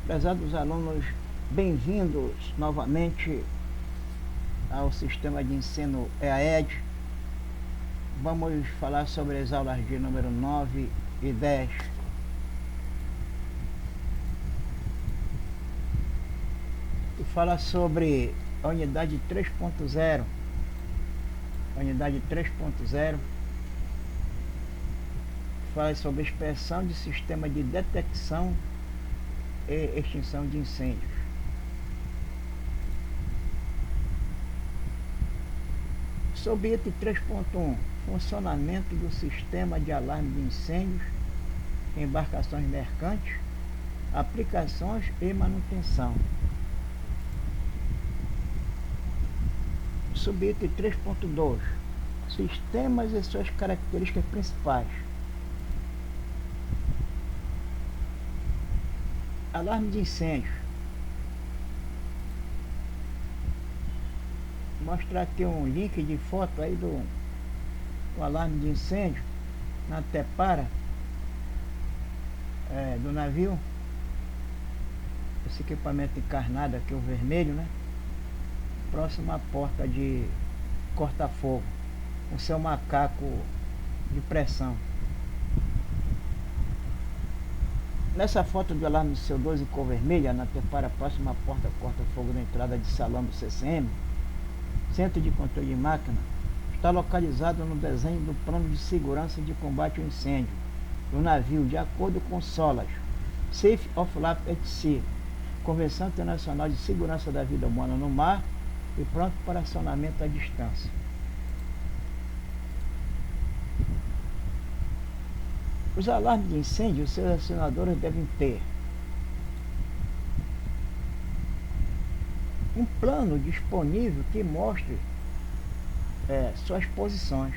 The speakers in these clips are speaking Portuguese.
Prezados alunos, bem-vindos novamente ao sistema de ensino EAED. Vamos falar sobre as aulas de número 9 e 10. E fala sobre a unidade 3.0. A unidade 3.0 fala sobre expressão de sistema de detecção e extinção de incêndios. Sobre item 3.1, funcionamento do sistema de alarme de incêndios, embarcações mercantes, aplicações e manutenção. Sobre item 3.2, sistemas e suas características principais. Alarme de incêndio. Vou mostrar aqui um link de foto aí do alarme de incêndio na tepara do navio. Esse equipamento encarnado aqui, o vermelho, né? Próximo à porta de corta-fogo, com seu macaco de pressão. Nessa foto do alarme de CO2 em cor vermelha, na tepara próxima à porta corta-fogo da entrada de salão do CCM, Centro de Controle de Máquina, está localizado no desenho do Plano de Segurança de Combate ao Incêndio do navio, de acordo com SOLAS, Safe of Life at Sea, Convenção Internacional de Segurança da Vida Humana no Mar, e pronto para acionamento à distância. Os alarmes de incêndio, seus acionadores devem ter um plano disponível que mostre suas posições.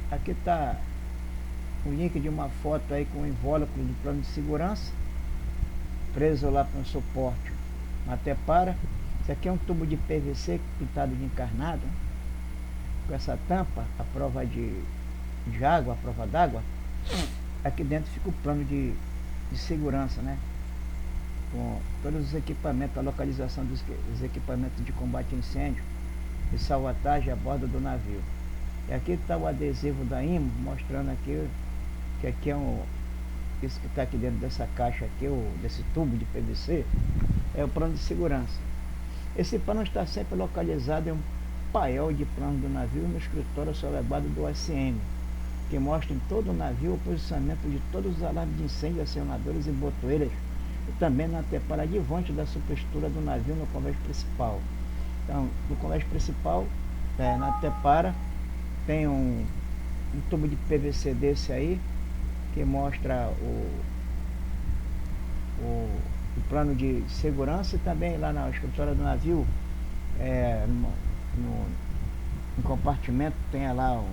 Aqui está um link de uma foto aí com o invólucro do plano de segurança, preso lá para um suporte na tepara. Isso aqui é um tubo de PVC pintado de encarnado, com essa tampa, a prova de água, a prova d'água. Aqui dentro fica o plano de segurança, né? Com todos os equipamentos, a localização dos equipamentos de combate a incêndio e salvatagem a bordo do navio. E aqui está o adesivo da IMO, mostrando aqui que aqui é isso que está aqui dentro dessa caixa aqui, desse tubo de PVC, é o plano de segurança. Esse plano está sempre localizado em um painel de plano do navio no escritório sobrelevado do SM, que mostra em todo o navio o posicionamento de todos os alarmes de incêndio, acionadores e botoeiras, e também na tepara advante da superestrutura do navio no convés principal. Então, no convés principal, na tepara, tem um tubo de PVC desse aí, que mostra o plano de segurança, e também lá na escritório do navio, no compartimento, tem lá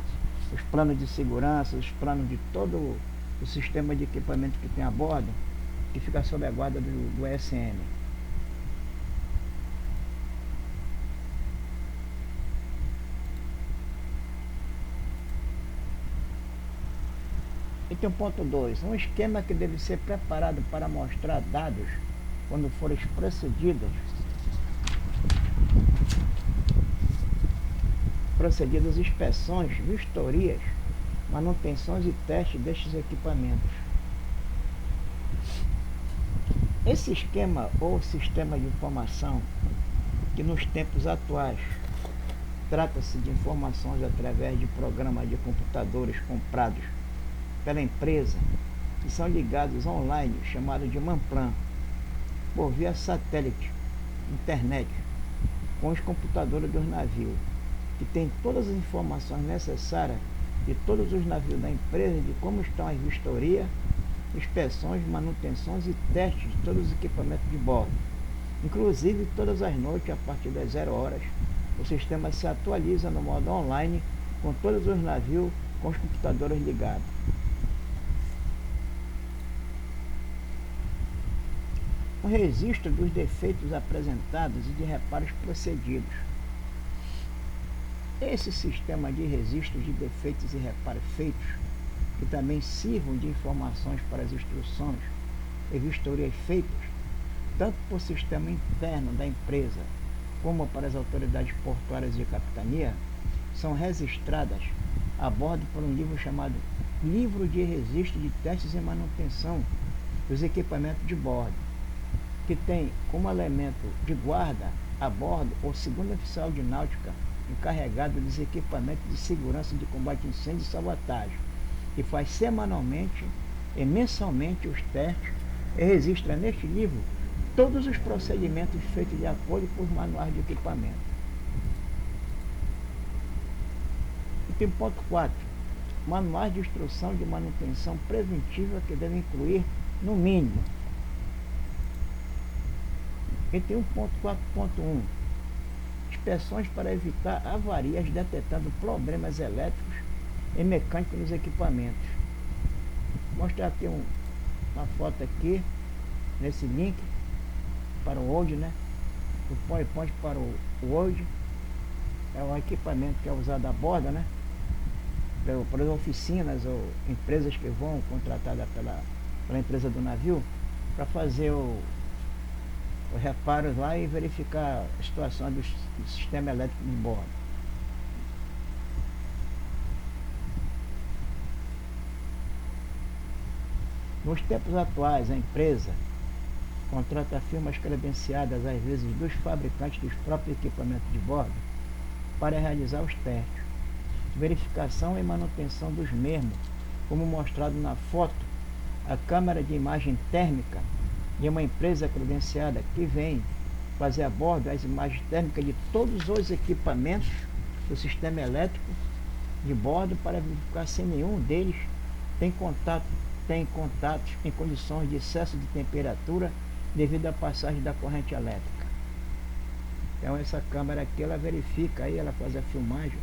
os planos de segurança, os planos de todo o sistema de equipamento que tem a bordo, que fica sob a guarda do SM. Item ponto 2. Um esquema que deve ser preparado para mostrar dados quando forem procedidas inspeções, vistorias, manutenções e testes destes equipamentos. Esse esquema ou sistema de informação, que nos tempos atuais trata-se de informações através de programas de computadores comprados pela empresa, que são ligados online, chamado de Manplan, por via satélite, internet, com os computadores dos navios, que tem todas as informações necessárias de todos os navios da empresa, de como estão as vistorias, inspeções, manutenções e testes de todos os equipamentos de bordo. Inclusive, todas as noites, a partir das 0 horas, o sistema se atualiza no modo online, com todos os navios com os computadores ligados. O registro dos defeitos apresentados e de reparos procedidos. Esse sistema de registro de defeitos e reparos feitos que também sirvam de informações para as instruções e vistorias feitas, tanto por sistema interno da empresa como para as autoridades portuárias e capitania, são registradas a bordo por um livro chamado Livro de Registro de Testes e Manutenção dos Equipamentos de Bordo, que tem como elemento de guarda a bordo o segundo oficial de náutica encarregado dos equipamentos de segurança de combate a incêndio e sabotagem, que faz semanalmente e mensalmente os testes e registra neste livro todos os procedimentos feitos de acordo com os manuais de equipamento. Item ponto 4. Manuais de instrução de manutenção preventiva que devem incluir, no mínimo, item 1.4.1. Inspeções para evitar avarias detectando problemas elétricos e mecânicos nos equipamentos. Vou mostrar aqui uma foto aqui, nesse link, para o Word, né? O PowerPoint para o Word. É um equipamento que é usado a bordo, né? Para as oficinas ou empresas que vão contratadas pela empresa do navio, para fazer os reparos lá e verificar a situação do sistema elétrico de bordo. Nos tempos atuais, a empresa contrata firmas credenciadas, às vezes dos fabricantes dos próprios equipamentos de bordo, para realizar os testes, verificação e manutenção dos mesmos, como mostrado na foto. A câmera de imagem térmica de uma empresa credenciada que vem fazer a bordo as imagens térmicas de todos os equipamentos do sistema elétrico de bordo para verificar se nenhum deles tem contatos em condições de excesso de temperatura devido à passagem da corrente elétrica. Então essa câmera aqui, ela verifica aí, ela faz a filmagem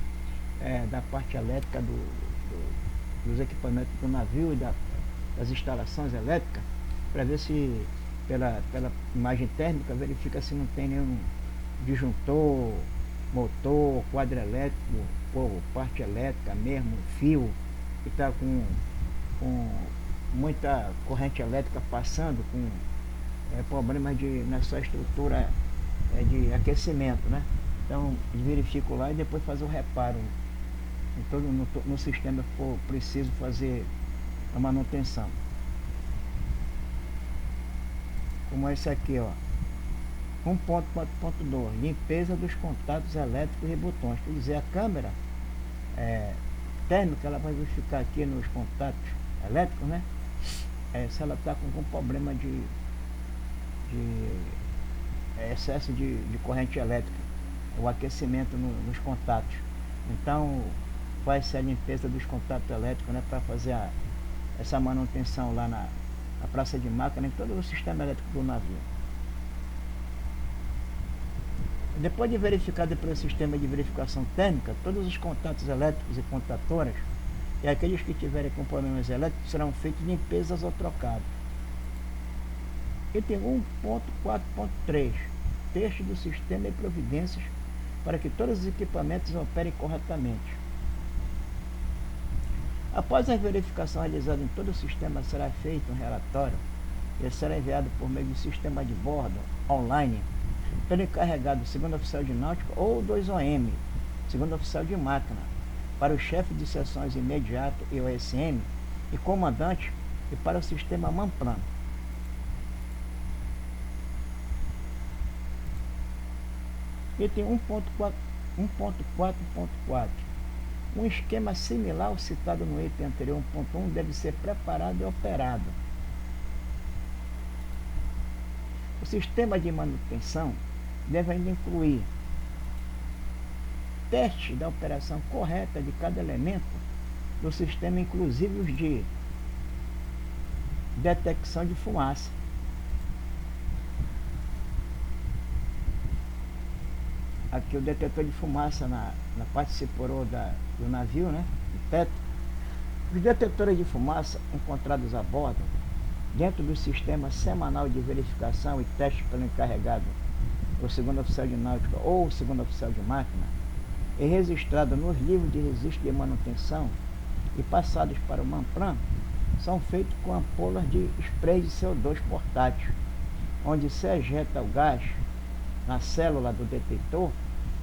da parte elétrica dos equipamentos do navio e das instalações elétricas, para ver se pela imagem térmica verifica se não tem nenhum disjuntor, motor, quadro elétrico ou parte elétrica mesmo, fio que está com muita corrente elétrica passando, com problemas nessa estrutura de aquecimento, né? Então verifico lá e depois fazer o reparo no sistema que for preciso fazer a manutenção. Como esse aqui, ó, 1.4.2, limpeza dos contatos elétricos e botões. Quer dizer, a câmera térmica, ela vai verificar aqui nos contatos elétricos, né? Se ela está com algum problema de excesso de corrente elétrica, o aquecimento nos contatos. Então faz-se a limpeza dos contatos elétricos, né, para fazer essa manutenção lá na praça de máquina, em todo o sistema elétrico do navio. Depois de verificado pelo sistema de verificação térmica, todos os contatos elétricos e contatoras e aqueles que tiverem com problemas elétricos serão feitos limpezas ou trocados. Item 1.4.3, texto do sistema e providências para que todos os equipamentos operem corretamente. Após a verificação realizada em todo o sistema, será feito um relatório e será enviado por meio do sistema de bordo online pelo encarregado segundo oficial de náutica ou 2OM, segundo oficial de máquina, para o chefe de seções imediato e OSM e comandante e para o sistema Manplan. Item 1.4.4. Um esquema similar ao citado no item anterior 1.1 deve ser preparado e operado. O sistema de manutenção deve ainda incluir teste da operação correta de cada elemento do sistema, inclusive os de detecção de fumaça. Aqui o detetor de fumaça na parte separou do navio, né, do teto. Os detetores de fumaça encontrados a bordo, dentro do sistema semanal de verificação e teste pelo encarregado, o segundo oficial de náutica ou o segundo oficial de máquina, e registrado nos livros de registro de manutenção e passados para o Manplan são feitos com ampolas de spray de CO2 portátil, onde se ejeta o gás na célula do detector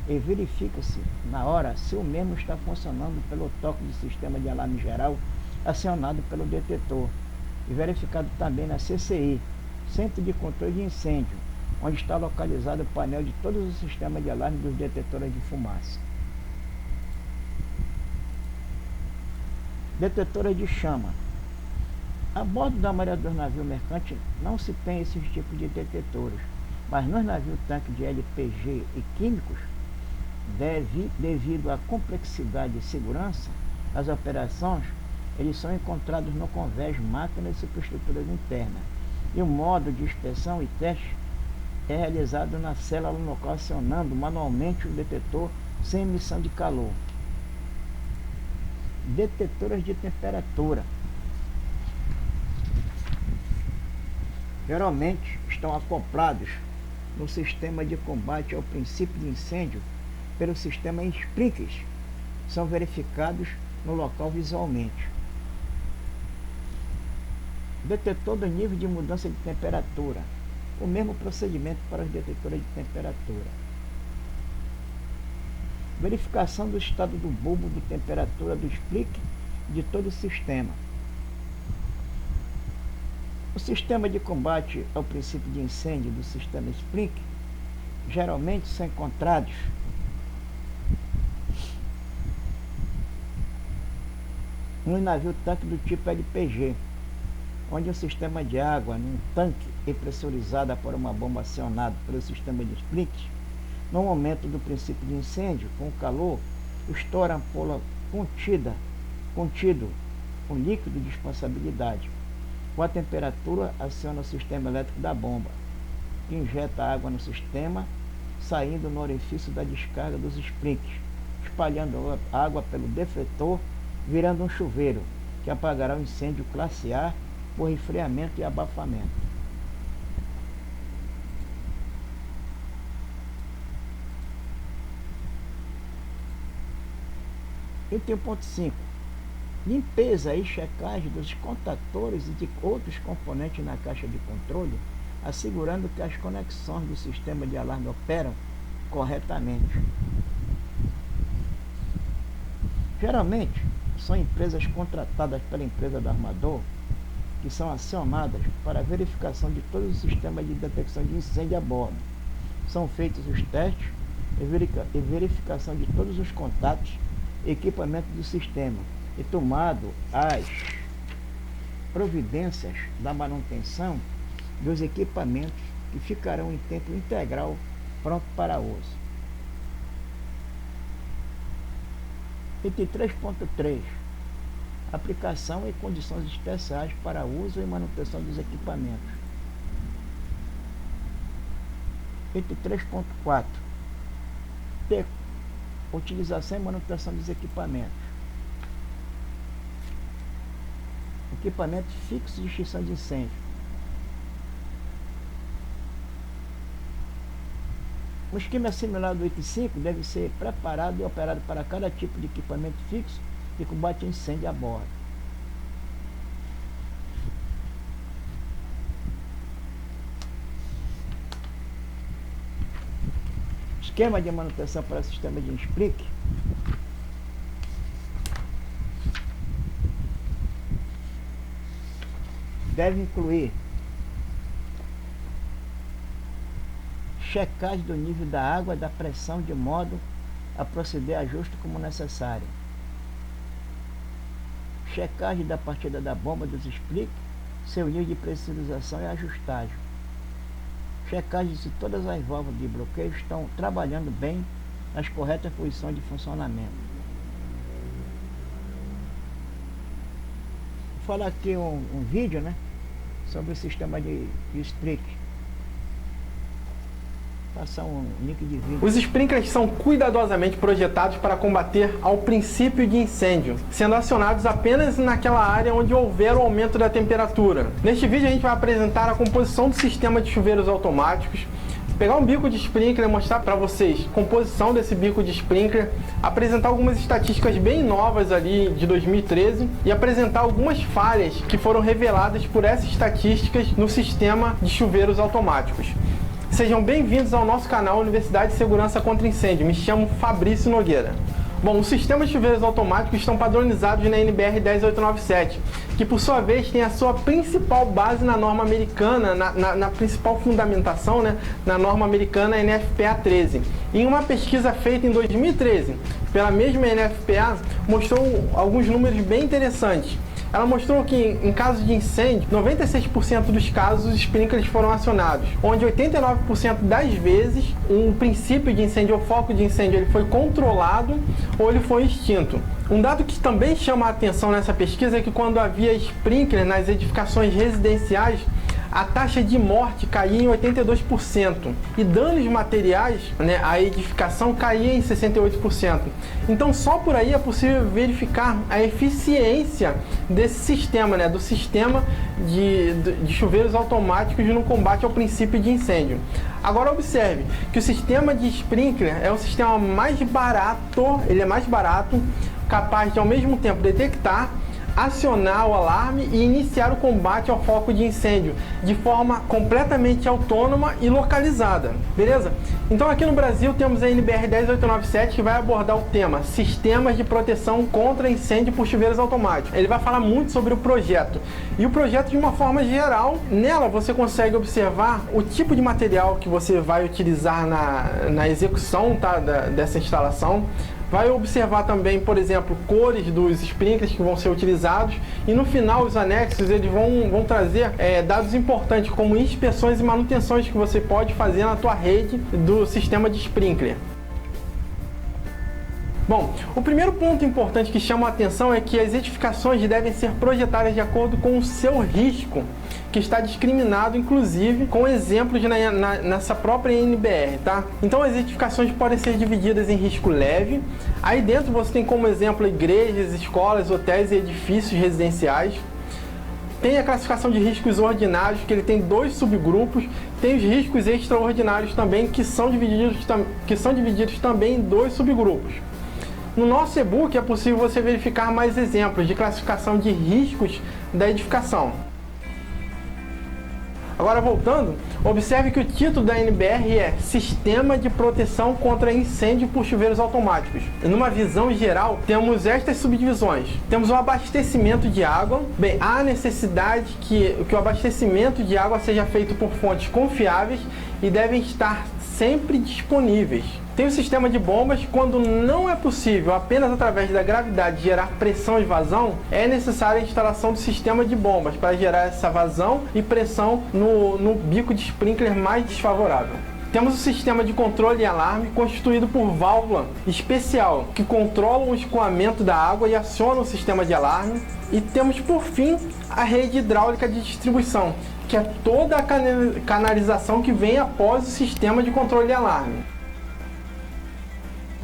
e verifica-se na hora se o mesmo está funcionando pelo toque do sistema de alarme geral acionado pelo detetor e verificado também na CCI, Centro de Controle de Incêndio, onde está localizado o painel de todos os sistemas de alarme dos detetores de fumaça. Detetoras de chama. A bordo da maioria dos navios mercantes não se tem esses tipos de detetores, mas nos navios tanque de LPG e químicos, devido à complexidade e segurança das operações, eles são encontrados no convés, máquinas e superestruturas internas, e o modo de inspeção e teste é realizado na célula local, acionando manualmente o detetor sem emissão de calor. Detetoras de temperatura. Geralmente estão acoplados no sistema de combate ao princípio de incêndio pelo sistema Sprinklers. São verificados no local visualmente. Detetor do nível de mudança de temperatura. O mesmo procedimento para os detetores de temperatura. Verificação do estado do bulbo de temperatura do Sprinkler de todo o sistema. O sistema de combate ao princípio de incêndio do sistema Sprinkler geralmente são encontrados no navio tanque do tipo LPG, onde o sistema de água num tanque é pressurizada por uma bomba acionada pelo sistema de Sprinkler. No momento do princípio de incêndio, com o calor, estoura a ampola contido um líquido de expansibilidade. Com a temperatura, aciona o sistema elétrico da bomba, que injeta água no sistema, saindo no orifício da descarga dos sprinklers, espalhando a água pelo defletor, virando um chuveiro, que apagará o incêndio classe A por resfriamento e abafamento. Item 1.5. Limpeza e checagem dos contactores e de outros componentes na caixa de controle, assegurando que as conexões do sistema de alarme operam corretamente. Geralmente, são empresas contratadas pela empresa do armador que são acionadas para a verificação de todos os sistemas de detecção de incêndio a bordo. São feitos os testes e verificação de todos os contatos e equipamentos do sistema e tomado as providências da manutenção dos equipamentos que ficarão em tempo integral pronto para uso. Item 3.3. Aplicação e condições especiais para uso e manutenção dos equipamentos. Item 3.4. Utilização e manutenção dos equipamentos. Equipamentos fixos de extinção de incêndio. O esquema similar do item 5 deve ser preparado e operado para cada tipo de equipamento fixo de combate a incêndio a bordo. Esquema de manutenção para o sistema de Sprinkler. Deve incluir checagem do nível da água e da pressão de modo a proceder ajuste como necessário. Checagem da partida da bomba dos Sprinkler, seu nível de pressurização e ajustagem. Checagem se todas as válvulas de bloqueio estão trabalhando bem nas corretas posições de funcionamento. Vou falar aqui um vídeo, né, sobre o sistema de Sprinkler. Passar um link de vídeo. Os sprinklers são cuidadosamente projetados para combater ao princípio de incêndio, sendo acionados apenas naquela área onde houver o aumento da temperatura. Neste vídeo a gente vai apresentar a composição do sistema de chuveiros automáticos, pegar um bico de sprinkler, mostrar para vocês a composição desse bico de sprinkler, apresentar algumas estatísticas bem novas ali de 2013 e apresentar algumas falhas que foram reveladas por essas estatísticas no sistema de chuveiros automáticos. Sejam bem-vindos ao nosso canal Universidade de Segurança contra Incêndio. Me chamo Fabrício Nogueira. Bom, os sistemas de chuveiros automáticos estão padronizados na NBR 10897, que por sua vez tem a sua principal base na norma americana, na principal fundamentação, né, na norma americana NFPA 13. Em uma pesquisa feita em 2013 pela mesma NFPA, mostrou alguns números bem interessantes. Ela mostrou que, em casos de incêndio, 96% dos casos os sprinklers foram acionados, onde 89% das vezes um princípio de incêndio ou foco de incêndio ele foi controlado ou ele foi extinto. Um dado que também chama a atenção nessa pesquisa é que quando havia sprinkler nas edificações residenciais, a taxa de morte caía em 82% e danos materiais, né, a edificação caía em 68%. Então só por aí é possível verificar a eficiência desse sistema, né, do sistema de chuveiros automáticos no combate ao princípio de incêndio. Agora observe que o sistema de sprinkler é o sistema mais barato, ele é mais barato, capaz de ao mesmo tempo detectar, acionar o alarme e iniciar o combate ao foco de incêndio de forma completamente autônoma e localizada, beleza? Então aqui no Brasil temos a NBR 10897 que vai abordar o tema Sistemas de Proteção contra Incêndio por Chuveiros Automáticos. Ele vai falar muito sobre o projeto e o projeto de uma forma geral. Nela você consegue observar o tipo de material que você vai utilizar na execução, tá, dessa instalação. Vai observar também, por exemplo, cores dos sprinklers que vão ser utilizados e no final os anexos eles vão trazer dados importantes como inspeções e manutenções que você pode fazer na tua rede do sistema de sprinkler. Bom, o primeiro ponto importante que chama a atenção é que as edificações devem ser projetadas de acordo com o seu risco, que está discriminado, inclusive, com exemplos nessa própria NBR, tá? Então as edificações podem ser divididas em risco leve. Aí dentro você tem como exemplo igrejas, escolas, hotéis e edifícios residenciais. Tem a classificação de riscos ordinários, que ele tem 2 subgrupos. Tem os riscos extraordinários também, que são divididos também em 2 subgrupos. No nosso e-book é possível você verificar mais exemplos de classificação de riscos da edificação. Agora voltando, observe que o título da NBR é Sistema de Proteção contra Incêndio por Chuveiros Automáticos. Numa visão geral, temos estas subdivisões. Temos o abastecimento de água. Bem, há necessidade que o abastecimento de água seja feito por fontes confiáveis e devem estar sempre disponíveis. Tem o sistema de bombas. Quando não é possível apenas através da gravidade gerar pressão e vazão, é necessária a instalação do sistema de bombas para gerar essa vazão e pressão no bico de sprinkler mais desfavorável. Temos o sistema de controle e alarme constituído por válvula especial que controla o escoamento da água e aciona o sistema de alarme. E temos por fim a rede hidráulica de distribuição, que é toda a canalização que vem após o sistema de controle e alarme.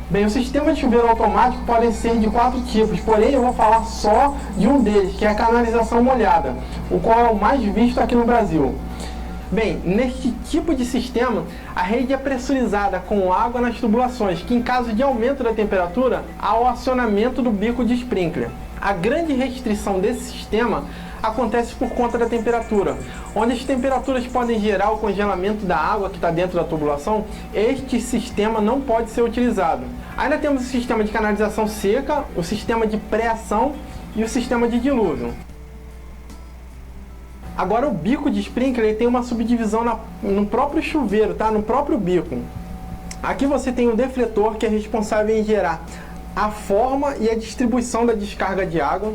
Bem, os sistemas de chuveiro automático podem ser de 4 tipos, porém eu vou falar só de um deles, que é a canalização molhada, o qual é o mais visto aqui no Brasil. Bem, neste tipo de sistema, a rede é pressurizada com água nas tubulações, que em caso de aumento da temperatura, há o acionamento do bico de sprinkler. A grande restrição desse sistema acontece por conta da temperatura. Onde as temperaturas podem gerar o congelamento da água que está dentro da tubulação, este sistema não pode ser utilizado. Ainda temos o sistema de canalização seca, o sistema de pré-ação e o sistema de dilúvio. Agora o bico de sprinkler ele tem uma subdivisão no próprio chuveiro, tá? No próprio bico. Aqui você tem o defletor, que é responsável em gerar a forma e a distribuição da descarga de água.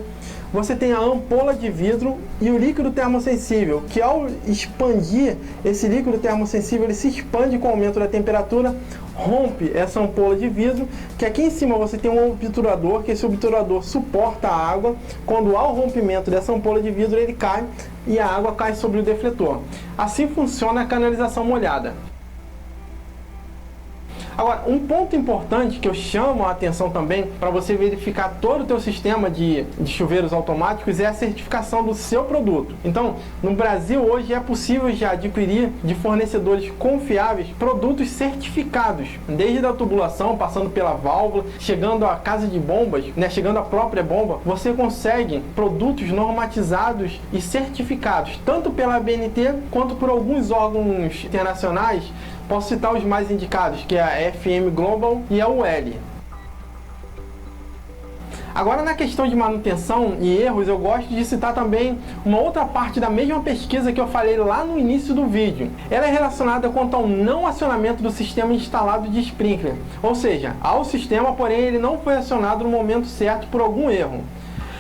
Você tem a ampola de vidro e o líquido termossensível, que ao expandir esse líquido termossensível, ele se expande com o aumento da temperatura, rompe essa ampola de vidro, que aqui em cima você tem um obturador, que esse obturador suporta a água. Quando há o rompimento dessa ampola de vidro, ele cai e a água cai sobre o defletor. Assim funciona a canalização molhada. Agora, um ponto importante que eu chamo a atenção também para você verificar todo o teu sistema de chuveiros automáticos é a certificação do seu produto. Então, no Brasil hoje é possível já adquirir de fornecedores confiáveis produtos certificados, desde a tubulação, passando pela válvula, chegando à casa de bombas, né, chegando à própria bomba, você consegue produtos normatizados e certificados, tanto pela ABNT quanto por alguns órgãos internacionais. Posso citar os mais indicados, que é a FM Global e a UL. Agora, na questão de manutenção e erros, eu gosto de citar também uma outra parte da mesma pesquisa que eu falei lá no início do vídeo. Ela é relacionada quanto ao não acionamento do sistema instalado de sprinkler, ou seja, ao sistema, porém ele não foi acionado no momento certo por algum erro.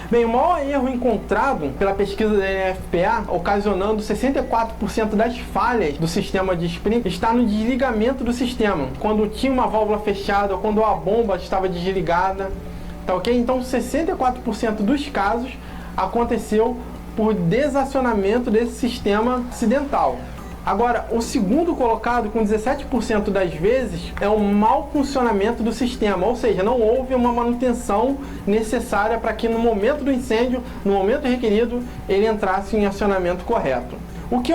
Bem, o maior erro encontrado pela pesquisa da NFPA, ocasionando 64% das falhas do sistema de sprinkler, está no desligamento do sistema, quando tinha uma válvula fechada ou quando a bomba estava desligada. Tá ok? Então 64% dos casos aconteceu por desacionamento desse sistema acidental. Agora, o segundo colocado, com 17% das vezes, é o mau funcionamento do sistema, ou seja, não houve uma manutenção necessária para que no momento do incêndio, no momento requerido, ele entrasse em acionamento correto. O que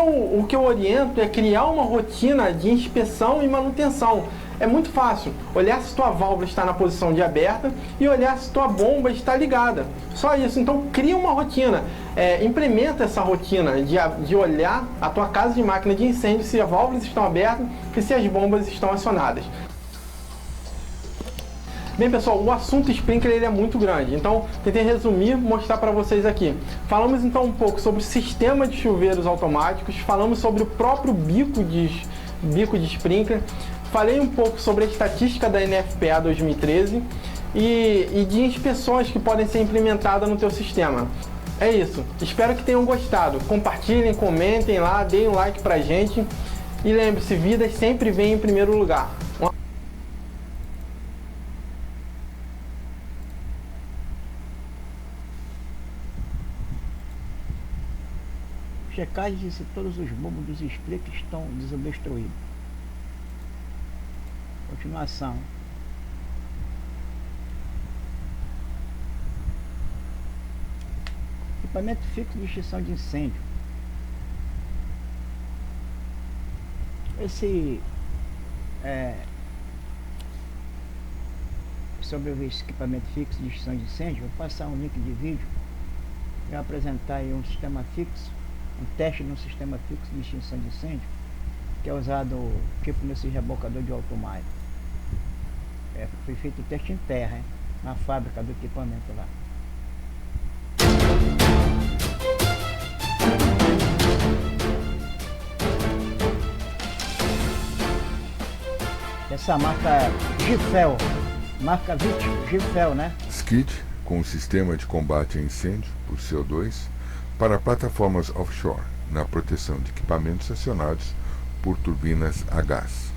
eu oriento é criar uma rotina de inspeção e manutenção. É muito fácil, olhar se tua válvula está na posição de aberta e olhar se tua bomba está ligada. Só isso, então cria uma rotina, implementa essa rotina de olhar a tua casa de máquina de incêndio se as válvulas estão abertas e se as bombas estão acionadas. Bem pessoal, o assunto sprinkler ele é muito grande, então tentei resumir, mostrar para vocês aqui. Falamos então um pouco sobre o sistema de chuveiros automáticos, falamos sobre o próprio bico de sprinkler, falei um pouco sobre a estatística da NFPA 2013 e de inspeções que podem ser implementadas no teu sistema. É isso, espero que tenham gostado. Compartilhem, comentem lá, deem um like pra gente e lembre-se, vidas sempre vêm em primeiro lugar. Checagem de se todos os bombos dos sprinkler estão desobstruídos. Continuação. Equipamento fixo de extinção de incêndio. Sobre esse equipamento fixo de extinção de incêndio, vou passar um link de vídeo e apresentar aí um sistema fixo, um teste de um sistema fixo de extinção de incêndio, que é usado tipo nesse rebocador de alto mar. Foi feito o teste em terra, na fábrica do equipamento lá. Essa marca Gifel, marca Gifel, né? Skid, com o sistema de combate a incêndio por CO2 para plataformas offshore, na proteção de equipamentos acionados por turbinas a gás.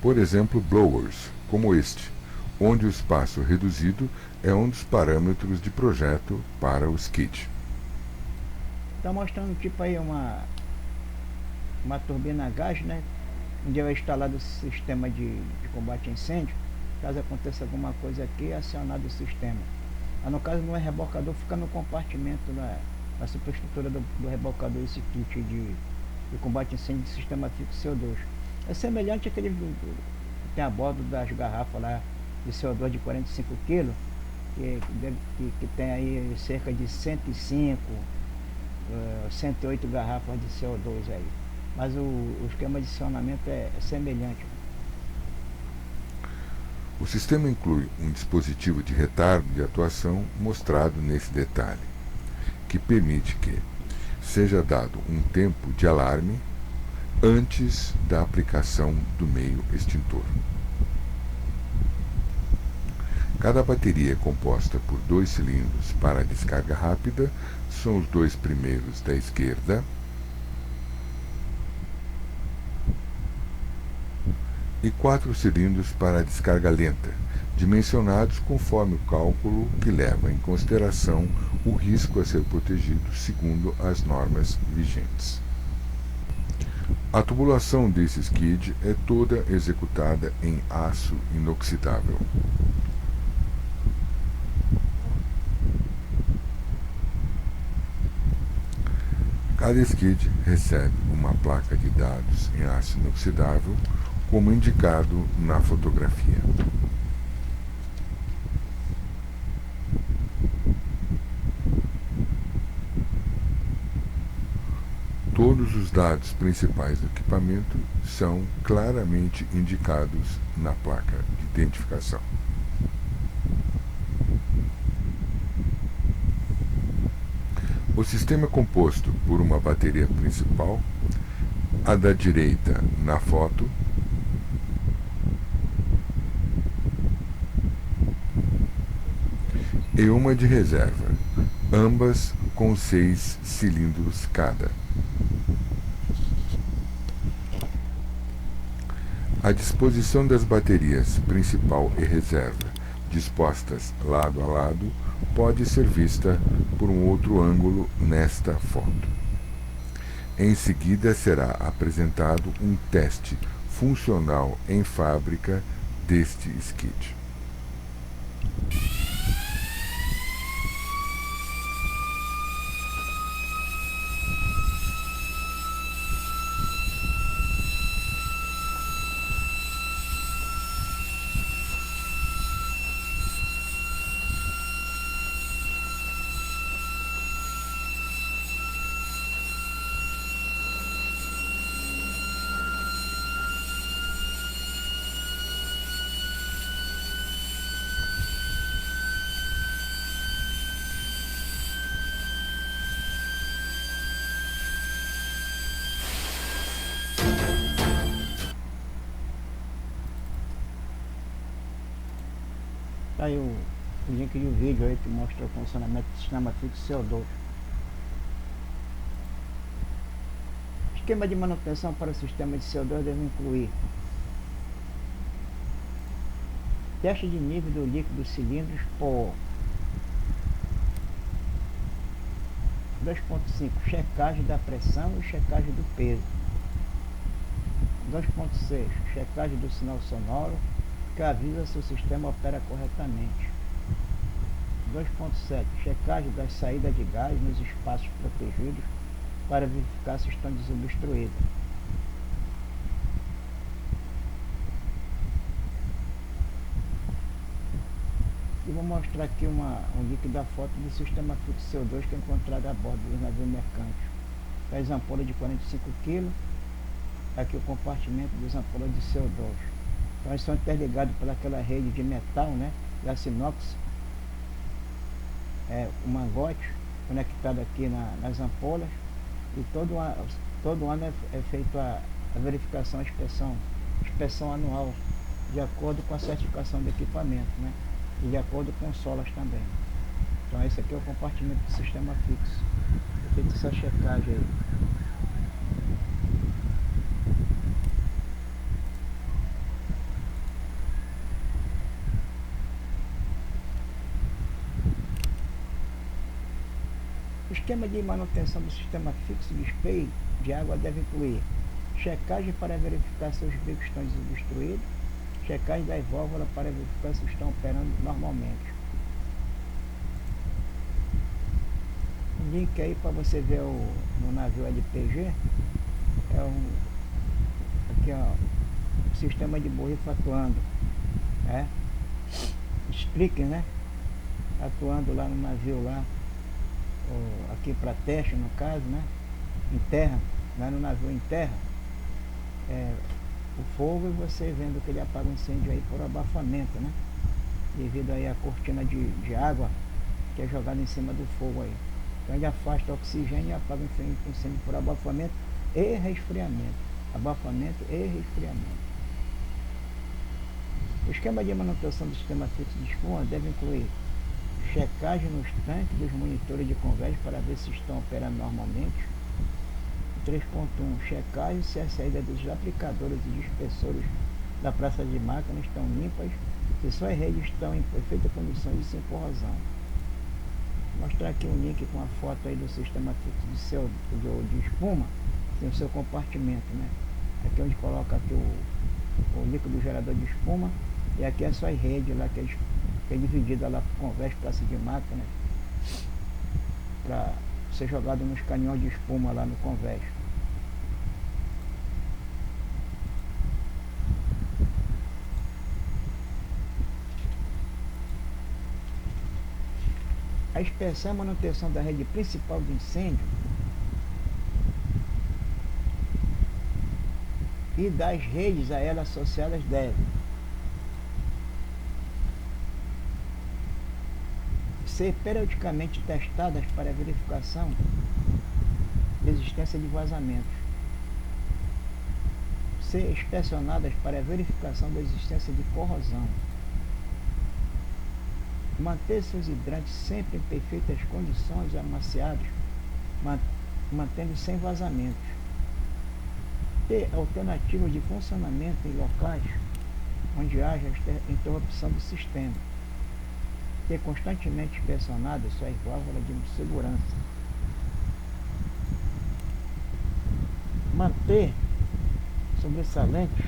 Por exemplo, blowers, como este, onde o espaço reduzido é um dos parâmetros de projeto para o skid. Está mostrando tipo aí uma turbina a gás, né? Onde é instalado o sistema de combate a incêndio. Caso aconteça alguma coisa aqui, é acionado o sistema. Mas no caso não é rebocador, fica no compartimento da superestrutura do rebocador, esse kit de combate a incêndio de sistema fixo CO2. É semelhante àquele que tem a bordo das garrafas lá de CO2 de 45 kg, que tem aí cerca de 105, 108 garrafas de CO2 aí. Mas o esquema de acionamento é semelhante. O sistema inclui um dispositivo de retardo de atuação mostrado nesse detalhe, que permite que seja dado um tempo de alarme antes da aplicação do meio extintor. Cada bateria é composta por 2 cilindros para a descarga rápida, são os 2 primeiros da esquerda, e 4 cilindros para a descarga lenta, dimensionados conforme o cálculo que leva em consideração o risco a ser protegido segundo as normas vigentes. A tubulação desse skid é toda executada em aço inoxidável. Cada skid recebe uma placa de dados em aço inoxidável, como indicado na fotografia. Todos os dados principais do equipamento são claramente indicados na placa de identificação. O sistema é composto por uma bateria principal, a da direita na foto, e uma de reserva, ambas com 6 cilindros cada. A disposição das baterias principal e reserva, dispostas lado a lado, pode ser vista por um outro ângulo nesta foto. Em seguida será apresentado um teste funcional em fábrica deste skid. Tá aí o link de um vídeo aí que mostra o funcionamento do sistema fixo CO2. Esquema de manutenção para o sistema de CO2 deve incluir teste de nível do líquido dos cilindros por 2.5 checagem da pressão e checagem do peso. 2.6 checagem do sinal sonoro que avisa se o sistema opera corretamente. 2.7 checagem das saídas de gás nos espaços protegidos para verificar se estão desobstruídas. E vou mostrar aqui um link da foto do sistema fixo CO2 que é encontrado a bordo dos navios mercantes. As ampolas de 45 kg, aqui o compartimento das ampolas de CO2. Então eles são interligados por aquela rede de metal, né, de aço inox, o mangote conectado aqui nas ampolas, e todo ano é feito a verificação, a inspeção anual, de acordo com a certificação do equipamento, né, e de acordo com solas também. Então esse aqui é o compartimento do sistema fixo, é feito essa checagem aí. O esquema de manutenção do sistema fixo de spray de água deve incluir checagem para verificar se os bicos estão desobstruídos, checagem das válvulas para verificar se estão operando normalmente. Um link aí para você ver no navio LPG aqui ó, o sistema de borrifa atuando, Sprinkler, né? Atuando lá no navio lá. Aqui para teste no caso, né, em terra, lá no navio em terra, o fogo, e você vendo que ele apaga o incêndio aí por abafamento, né, devido aí à cortina de água que é jogada em cima do fogo aí. Então ele afasta o oxigênio e apaga o incêndio por abafamento e resfriamento. Abafamento e resfriamento. O esquema de manutenção do sistema fixo de espuma deve incluir checagem nos tanques dos monitores de convés para ver se estão operando normalmente. 3.1 checagem se as saídas dos aplicadores e dispersores da praça de máquinas estão limpas, se suas redes estão em perfeita condição de sem corrosão. Vou mostrar aqui um link com a foto aí do sistema fixo de espuma, tem o seu compartimento, né? Aqui onde coloca aqui o líquido gerador de espuma, e aqui é só a rede lá que é dividida lá por convés, praça de mata, né? Para ser jogado nos caminhões de espuma lá no convés. A inspeção e manutenção da rede principal de incêndio e das redes a ela associadas devem ser periodicamente testadas para verificação de existência de vazamentos, ser inspecionadas para verificação da existência de corrosão, manter seus hidrantes sempre em perfeitas condições, amaciados, mantendo sem vazamentos, ter alternativas de funcionamento em locais onde haja interrupção do sistema, ter constantemente inspecionadas suas válvulas de segurança, manter sobressalentes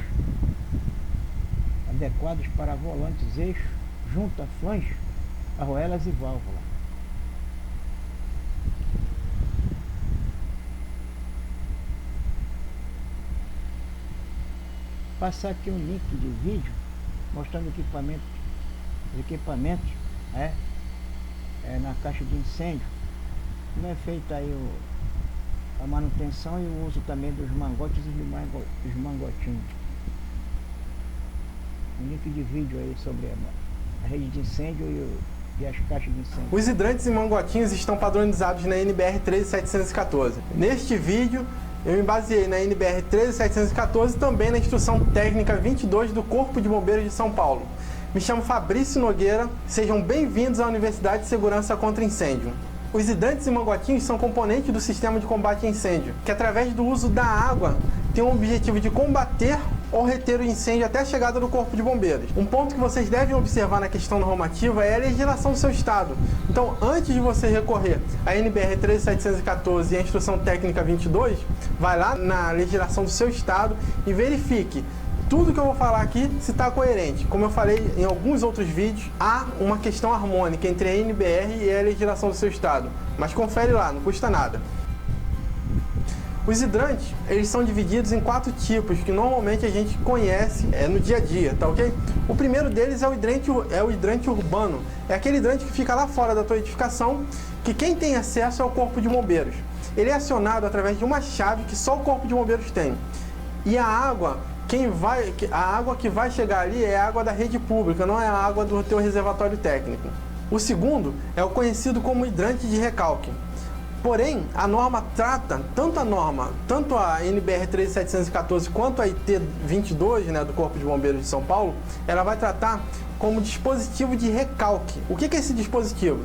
adequados para volantes eixos junto a flanges, arruelas e válvula. Passar aqui um link de vídeo mostrando os equipamentos na caixa de incêndio, como é feita aí a manutenção e o uso também dos mangotes e dos mangotinhos. Um link de vídeo aí sobre a rede de incêndio e as caixas de incêndio. Os hidrantes e mangotinhos estão padronizados na NBR 13714. Neste vídeo eu me baseei na NBR 13714 e também na Instrução Técnica 22 do Corpo de Bombeiros de São Paulo. Me chamo Fabrício Nogueira, sejam bem-vindos à Universidade de Segurança contra Incêndio. Os hidrantes e mangotinhos são componentes do sistema de combate a incêndio, que através do uso da água tem o objetivo de combater ou reter o incêndio até a chegada do Corpo de Bombeiros. Um ponto que vocês devem observar na questão normativa é a legislação do seu estado. Então, antes de você recorrer à NBR 13714 e à Instrução Técnica 22, vai lá na legislação do seu estado e verifique tudo que eu vou falar aqui se está coerente. Como eu falei em alguns outros vídeos, há uma questão harmônica entre a NBR e a legislação do seu estado. Mas confere lá, não custa nada. Os hidrantes, eles são divididos em 4 tipos que normalmente a gente conhece no dia a dia, tá ok? O primeiro deles é o hidrante urbano. É aquele hidrante que fica lá fora da tua edificação, que quem tem acesso é o Corpo de Bombeiros. Ele é acionado através de uma chave que só o Corpo de Bombeiros tem. E a água que vai chegar ali é a água da rede pública, não é a água do teu reservatório técnico. O segundo é o conhecido como hidrante de recalque. Porém, a norma trata, tanto a NBR 13714 quanto a IT 22, né, do Corpo de Bombeiros de São Paulo, ela vai tratar como dispositivo de recalque. O que é esse dispositivo?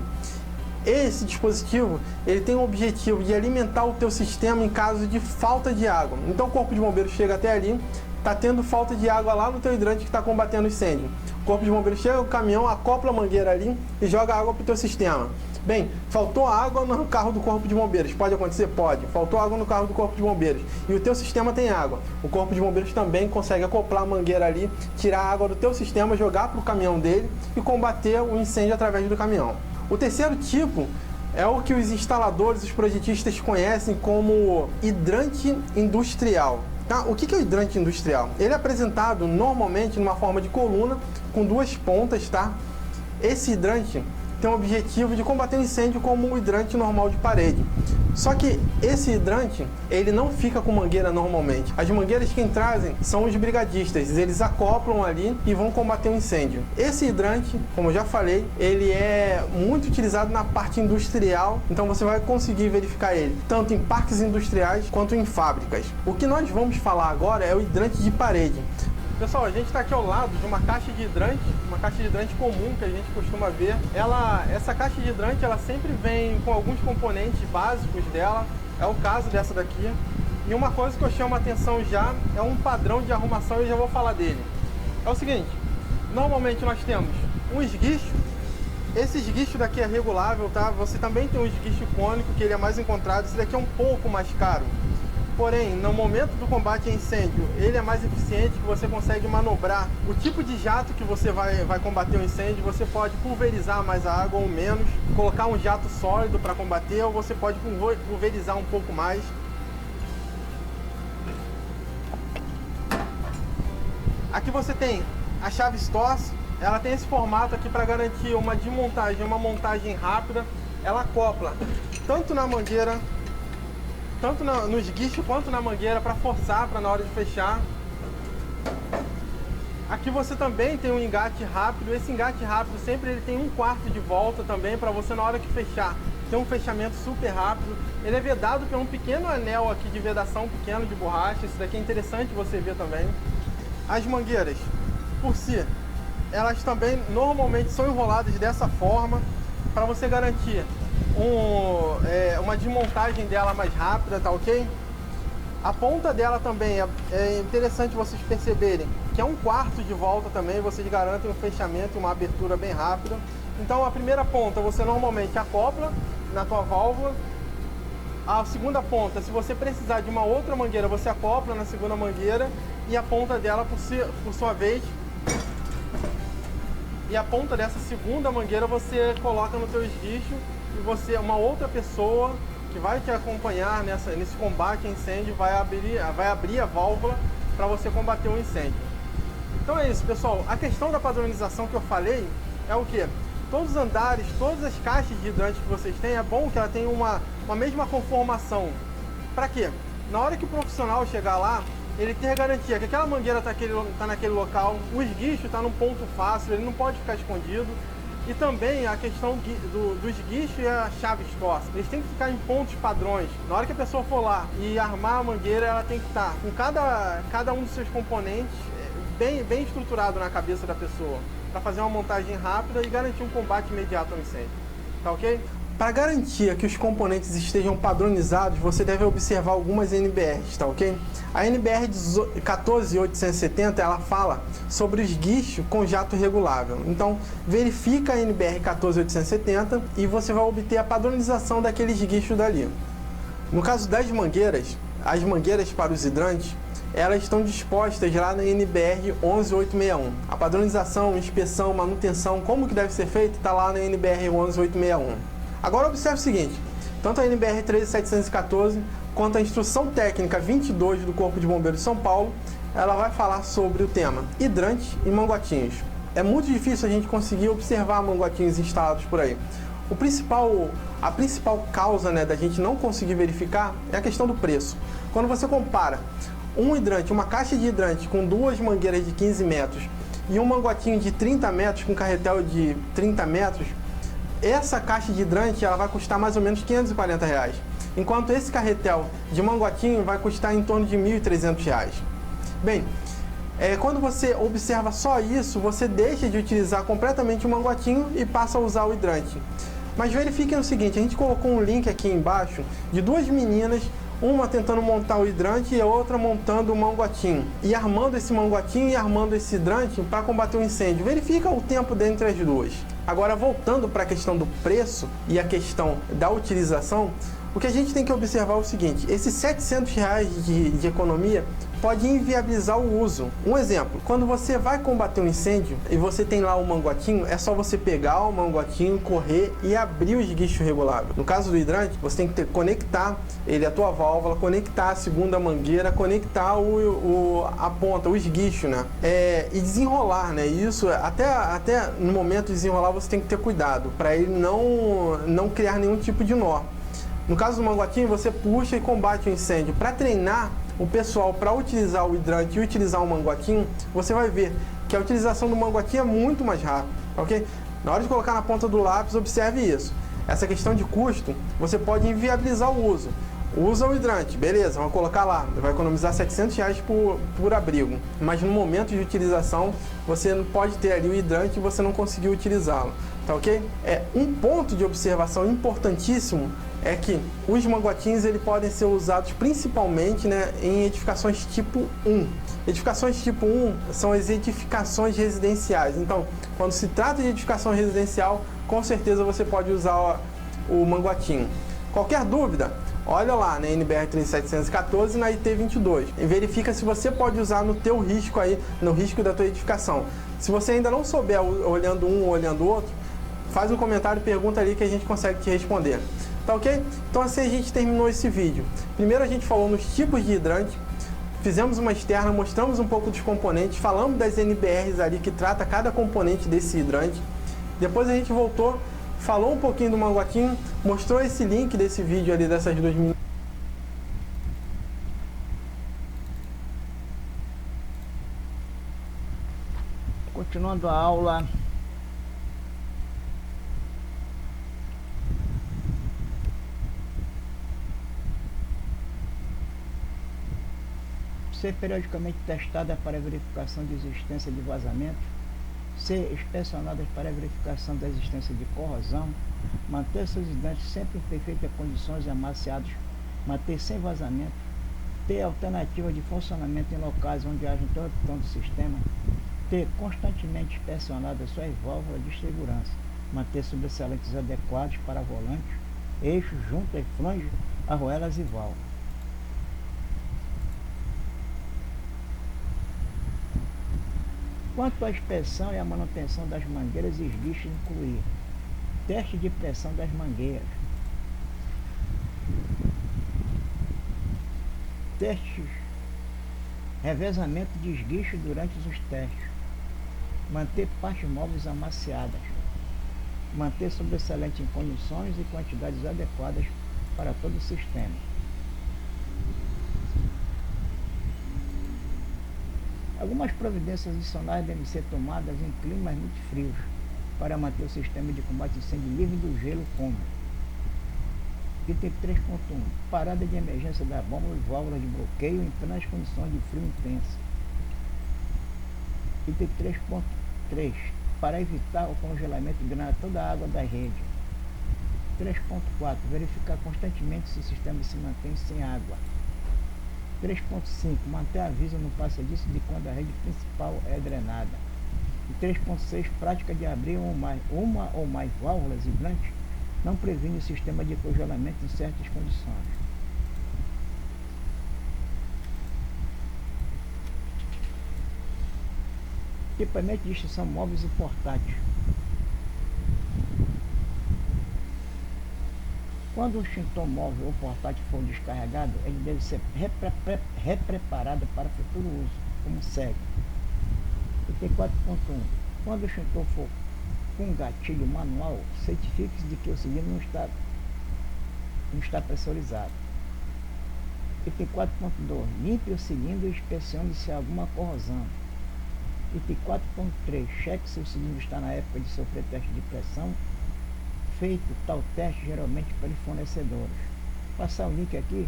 Esse dispositivo, ele tem o objetivo de alimentar o teu sistema em caso de falta de água. Então o Corpo de Bombeiros chega até ali, está tendo falta de água lá no teu hidrante que está combatendo o incêndio. O Corpo de Bombeiros chega, o caminhão acopla a mangueira ali e joga água para o teu sistema. Bem, faltou água no carro do Corpo de Bombeiros. Pode acontecer? Pode. Faltou água no carro do Corpo de Bombeiros. E o teu sistema tem água. O Corpo de Bombeiros também consegue acoplar a mangueira ali, tirar a água do teu sistema, jogar para o caminhão dele e combater o incêndio através do caminhão. O terceiro tipo é o que os instaladores, os projetistas conhecem como hidrante industrial. Tá? O que é o hidrante industrial? Ele é apresentado normalmente numa forma de coluna com 2 pontas, tá? Esse hidrante tem o objetivo de combater o incêndio como o hidrante normal de parede. Só que esse hidrante, ele não fica com mangueira normalmente. As mangueiras quem trazem são os brigadistas, eles acoplam ali e vão combater o incêndio. Esse hidrante, como eu já falei, ele é muito utilizado na parte industrial, então você vai conseguir verificar ele tanto em parques industriais quanto em fábricas. O que nós vamos falar agora é o hidrante de parede. Pessoal, a gente está aqui ao lado de uma caixa de hidrante comum que a gente costuma ver. Essa caixa de hidrante, ela sempre vem com alguns componentes básicos dela. É o caso dessa daqui. E uma coisa que eu chamo a atenção já é um padrão de arrumação e eu já vou falar dele. É o seguinte, normalmente nós temos um esguicho. Esse esguicho daqui é regulável, tá? Você também tem um esguicho cônico, que ele é mais encontrado. Esse daqui é um pouco mais caro. Porém, no momento do combate a incêndio, ele é mais eficiente, que você consegue manobrar o tipo de jato que você vai combater o incêndio. Você pode pulverizar mais a água ou menos, colocar um jato sólido para combater, ou você pode pulverizar um pouco mais. Aqui você tem a chave STORS, ela tem esse formato aqui para garantir uma desmontagem, uma montagem rápida. Ela acopla tanto na mangueira, tanto no esguicho quanto na mangueira, para forçar, para na hora de fechar. Aqui você também tem um engate rápido. Esse engate rápido sempre ele tem 1/4 de volta também, para você na hora que fechar ter um fechamento super rápido. Ele é vedado por um pequeno anel aqui de vedação pequeno de borracha. Isso daqui é interessante você ver também. As mangueiras, por si, elas também normalmente são enroladas dessa forma, para você garantir uma desmontagem dela mais rápida, tá ok? A ponta dela também é interessante vocês perceberem que é 1/4 de volta também, vocês garantem um fechamento e uma abertura bem rápida. Então a primeira ponta você normalmente acopla na tua válvula. A segunda ponta, se você precisar de uma outra mangueira, você acopla na segunda mangueira, e a ponta dela, por sua vez, e a ponta dessa segunda mangueira você coloca no teu esguicho, e uma outra pessoa que vai te acompanhar nesse combate a incêndio vai abrir a válvula para você combater o incêndio. Então é isso, pessoal. A questão da padronização que eu falei é o que? Todos os andares, todas as caixas de hidrante que vocês têm, é bom que ela tenha uma mesma conformação. Para quê? Na hora que o profissional chegar lá, ele ter garantia que aquela mangueira está naquele local, o esguicho está num ponto fácil, ele não pode ficar escondido. E também a questão do esguicho e a chave STORS, eles têm que ficar em pontos padrões. Na hora que a pessoa for lá e armar a mangueira, ela tem que estar com cada um dos seus componentes bem estruturado na cabeça da pessoa, para fazer uma montagem rápida e garantir um combate imediato ao incêndio. Tá ok? Para garantir que os componentes estejam padronizados, você deve observar algumas NBRs, tá ok? A NBR 14870, ela fala sobre o esguicho com jato regulável. Então, verifica a NBR 14870 e você vai obter a padronização daquele esguicho dali. No caso das mangueiras, as mangueiras para os hidrantes, elas estão dispostas lá na NBR 11861. A padronização, inspeção, manutenção, como que deve ser feito, está lá na NBR 11861. Agora observe o seguinte, tanto a NBR 13714 quanto a Instrução Técnica 22 do Corpo de Bombeiros de São Paulo, ela vai falar sobre o tema hidrantes e manguatinhos. É muito difícil a gente conseguir observar manguatinhos instalados por aí. A principal causa, né, da gente não conseguir verificar é a questão do preço. Quando você compara um hidrante, uma caixa de hidrante com duas mangueiras de 15 metros e um manguatinho de 30 metros com carretel de 30 metros, essa caixa de hidrante ela vai custar mais ou menos R$540, enquanto esse carretel de manguatinho vai custar em torno de R$1.300. Bem, quando você observa só isso, você deixa de utilizar completamente o manguatinho e passa a usar o hidrante. Mas verifiquem o seguinte, a gente colocou um link aqui embaixo de duas meninas, uma tentando montar o hidrante e a outra montando o manguatinho, e armando esse manguatinho e armando esse hidrante para combater o incêndio. Verifica o tempo dentre as duas. Agora, voltando para a questão do preço e a questão da utilização, o que a gente tem que observar é o seguinte, esses R$700 de economia pode inviabilizar o uso. Um exemplo, quando você vai combater um incêndio e você tem lá o manguatinho, é só você pegar o manguatinho, correr e abrir o esguicho regulável. No caso do hidrante, você tem que conectar ele à tua válvula, conectar a segunda mangueira, conectar a ponta, o esguicho, né? E desenrolar, né? Isso, até no momento de desenrolar, você tem que ter cuidado para ele não criar nenhum tipo de nó. No caso do manguatinho, você puxa e combate o incêndio. Para treinar o pessoal para utilizar o hidrante e utilizar o manguatinho, você vai ver que a utilização do manguatinho é muito mais rápida, ok? Na hora de colocar na ponta do lápis, observe isso. Essa questão de custo, você pode inviabilizar o uso. Usa o hidrante, beleza, vamos colocar lá, vai economizar R$700 por abrigo. Mas no momento de utilização, você não pode ter ali o hidrante e você não conseguiu utilizá-lo, tá ok? Um ponto de observação importantíssimo é que os manguatinhos podem ser usados principalmente, né, em edificações tipo 1. Edificações tipo 1 são as edificações residenciais. Então, quando se trata de edificação residencial, com certeza você pode usar o manguatinho. Qualquer dúvida, olha lá na NBR 3714 e na IT 22 e verifica se você pode usar no teu risco aí, no risco da tua edificação. Se você ainda não souber olhando um ou olhando o outro, faz um comentário e pergunta ali que a gente consegue te responder. Tá ok? Então assim a gente terminou esse vídeo. Primeiro a gente falou nos tipos de hidrante, fizemos uma externa, mostramos um pouco dos componentes, falamos das NBRs ali que trata cada componente desse hidrante. Depois a gente voltou, falou um pouquinho do manguaquinho, mostrou esse link desse vídeo ali dessas duas meninas. Continuando a aula, ser periodicamente testada para verificação de existência de vazamento, ser inspecionadas para verificação da existência de corrosão, manter seus hidrantes sempre em perfeitas condições e amaciados, manter sem vazamento, ter alternativa de funcionamento em locais onde haja interrupção do sistema, ter constantemente inspecionadas suas válvulas de segurança, manter sobressalentes adequados para volantes, eixos, juntas, flanges, arruelas e válvulas. Quanto à inspeção e à manutenção das mangueiras e esguichos, incluir teste de pressão das mangueiras, testes, revezamento de esguicho durante os testes, manter partes móveis amaciadas, manter sobressalente em condições e quantidades adequadas para todo o sistema. Algumas providências adicionais devem ser tomadas em climas muito frios para manter o sistema de combate a incêndio livre do gelo, como item 3.1, parada de emergência da bomba e válvulas de bloqueio em plenas condições de frio intenso. Item 3.3, para evitar o congelamento e drenar toda a água da rede. 3.4, verificar constantemente se o sistema se mantém sem água. 3.5, manter aviso no passadiço de quando a rede principal é drenada. E 3.6, prática de abrir uma ou mais válvulas hidrantes não previne o sistema de congelamento em certas condições. Equipamento de extinção móveis e portáteis. Quando o extintor móvel ou portátil for descarregado, ele deve ser repreparado para futuro uso, como segue. Item 4.1. Quando o extintor for com gatilho manual, certifique-se de que o cilindro não está pressurizado. Item 4.2. Limpe o cilindro e inspecione se há alguma corrosão. Item 4.3. Cheque se o cilindro está na época de sofrer teste de pressão. Feito tal teste geralmente pelos fornecedores. Vou passar o link aqui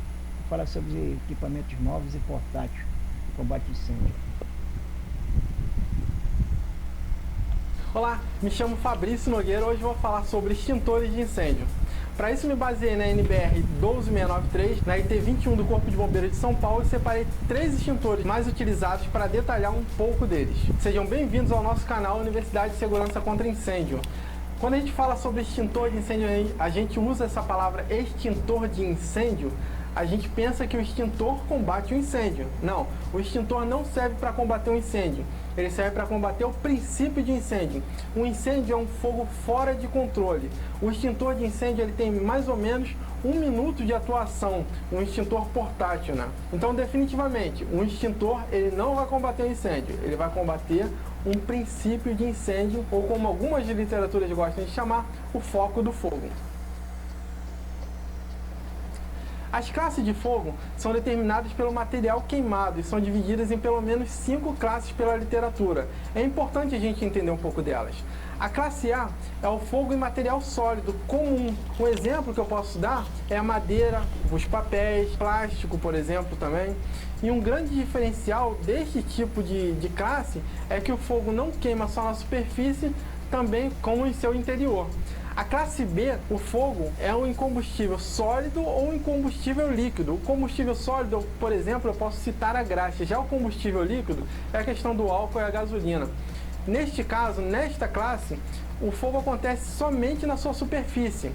para falar sobre os equipamentos móveis e portáteis de combate a incêndio. Olá, me chamo Fabrício Nogueira. Hoje vou falar sobre extintores de incêndio. Para isso me baseei na NBR 12693, na IT 21 do Corpo de Bombeiros de São Paulo e separei 3 extintores mais utilizados para detalhar um pouco deles. Sejam bem-vindos ao nosso canal Universidade de Segurança contra Incêndio. Quando a gente fala sobre extintor de incêndio, a gente usa essa palavra extintor de incêndio, a gente pensa que o extintor combate o incêndio. Não, o extintor não serve para combater o incêndio, ele serve para combater o princípio de incêndio. Um incêndio é um fogo fora de controle. O extintor de incêndio ele tem mais ou menos 1 minuto de atuação, um extintor portátil, né? Então, definitivamente, um extintor ele não vai combater o incêndio, ele vai combater um princípio de incêndio, ou como algumas literaturas gostam de chamar, o foco do fogo. As classes de fogo são determinadas pelo material queimado e são divididas em pelo menos 5 classes pela literatura. É importante a gente entender um pouco delas. A classe A é o fogo em material sólido comum. Um exemplo que eu posso dar é a madeira, os papéis, plástico, por exemplo, também. E um grande diferencial deste tipo de classe é que o fogo não queima só na superfície, também como em seu interior. A classe B, o fogo, é um combustível sólido ou em combustível líquido. O combustível sólido, por exemplo, eu posso citar a graxa. Já o combustível líquido é a questão do álcool e a gasolina. Neste caso, nesta classe, o fogo acontece somente na sua superfície.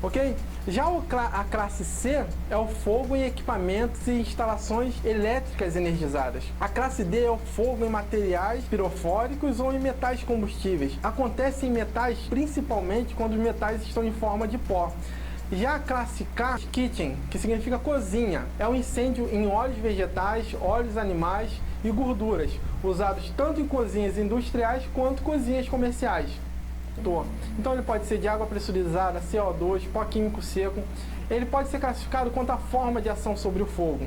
ok? Já a classe C é o fogo em equipamentos e instalações elétricas energizadas. A classe D é o fogo em materiais pirofóricos ou em metais combustíveis. Acontece em metais principalmente quando os metais estão em forma de pó. Já a classe K, kitchen, que significa cozinha, é um incêndio em óleos vegetais, óleos animais e gorduras, usados tanto em cozinhas industriais quanto cozinhas comerciais. Então ele pode ser de água pressurizada, CO2, pó químico seco. Ele pode ser classificado quanto à forma de ação sobre o fogo.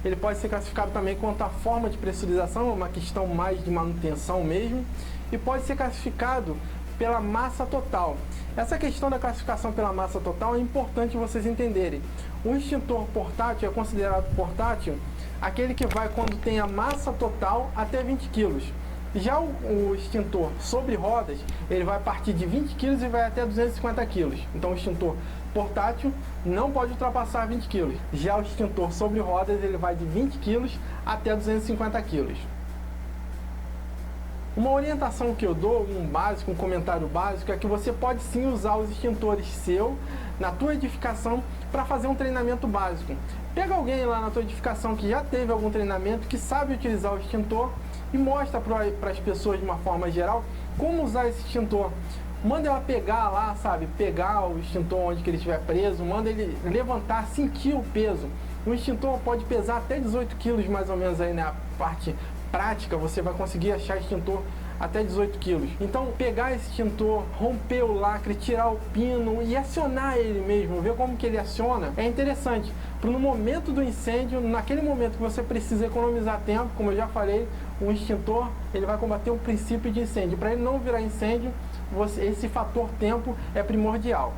Ele pode ser classificado também quanto à forma de pressurização, uma questão mais de manutenção mesmo. E pode ser classificado pela massa total. Essa questão da classificação pela massa total é importante vocês entenderem. O extintor portátil é considerado portátil aquele que vai quando tem a massa total até 20 kg. Já o extintor sobre rodas, ele vai partir de 20 kg e vai até 250 kg. Então o extintor portátil não pode ultrapassar 20 kg. Já o extintor sobre rodas, ele vai de 20 kg até 250 kg. Uma orientação que eu dou, um comentário básico, é que você pode sim usar os extintores seu na tua edificação para fazer um treinamento básico. Pega alguém lá na tua edificação que já teve algum treinamento, que sabe utilizar o extintor e mostra para as pessoas de uma forma geral como usar esse extintor. Manda ela pegar lá, sabe, pegar o extintor onde que ele estiver preso, manda ele levantar, sentir o peso. O extintor pode pesar até 18 kg mais ou menos aí na parte prática, você vai conseguir achar extintor até 18 kg. Então, pegar esse extintor, romper o lacre, tirar o pino e acionar ele mesmo, ver como que ele aciona, é interessante. Para no momento do incêndio, naquele momento que você precisa economizar tempo, como eu já falei, o extintor ele vai combater o princípio de incêndio. Para ele não virar incêndio, esse fator tempo é primordial.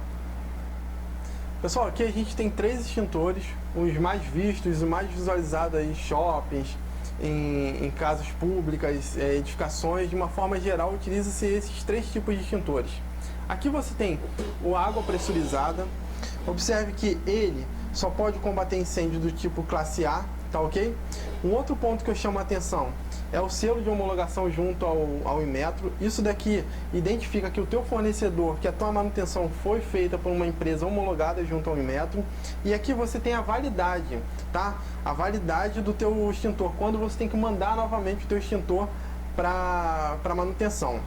Pessoal, aqui a gente tem 3 extintores, os mais vistos e mais visualizados aí em shoppings, em casas públicas, edificações. De uma forma geral, utiliza-se esses 3 tipos de extintores. Aqui você tem o água pressurizada. Observe que ele só pode combater incêndio do tipo classe A, tá ok? Um outro ponto que eu chamo a atenção é o selo de homologação junto ao Inmetro. Isso daqui identifica que o teu fornecedor, que a tua manutenção foi feita por uma empresa homologada junto ao Inmetro. E aqui você tem a validade, tá? A validade do teu extintor, quando você tem que mandar novamente o teu extintor para manutenção.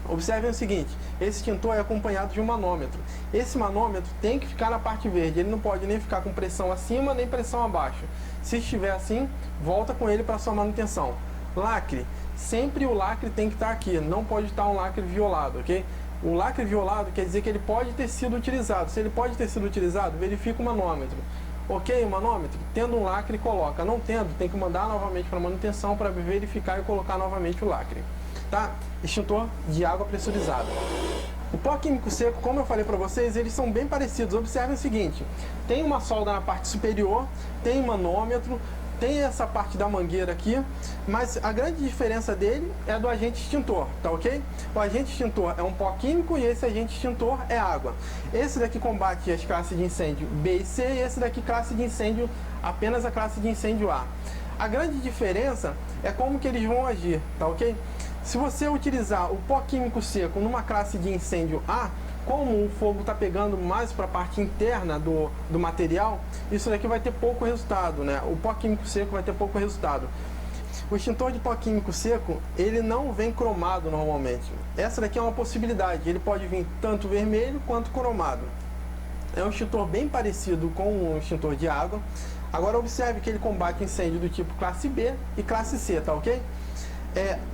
Observem o seguinte, esse extintor é acompanhado de um manômetro. Esse manômetro tem que ficar na parte verde, ele não pode nem ficar com pressão acima nem pressão abaixo. Se estiver assim, volta com ele para sua manutenção. Lacre, sempre o lacre tem que estar aqui, não pode estar um lacre violado, ok? O lacre violado quer dizer que ele pode ter sido utilizado. Se ele pode ter sido utilizado, verifica o manômetro. Ok, o manômetro, tendo um lacre, coloca. Não tendo, tem que mandar novamente para manutenção para verificar e colocar novamente o lacre. Tá? Extintor de água pressurizada. O pó químico seco, como eu falei para vocês, eles são bem parecidos. Observe o seguinte, tem uma solda na parte superior, tem um manômetro, tem essa parte da mangueira aqui, mas a grande diferença dele é do agente extintor, tá ok? O agente extintor é um pó químico e esse agente extintor é água. Esse daqui combate as classes de incêndio B e C e esse daqui classe de incêndio, apenas a classe de incêndio A. A grande diferença é como que eles vão agir, tá ok? Se você utilizar o pó químico seco numa classe de incêndio A, como o fogo está pegando mais para a parte interna do material, isso daqui vai ter pouco resultado, né? O pó químico seco vai ter pouco resultado. O extintor de pó químico seco, ele não vem cromado normalmente. Essa daqui é uma possibilidade, ele pode vir tanto vermelho quanto cromado. É um extintor bem parecido com o extintor de água. Agora observe que ele combate incêndio do tipo classe B e classe C, tá ok?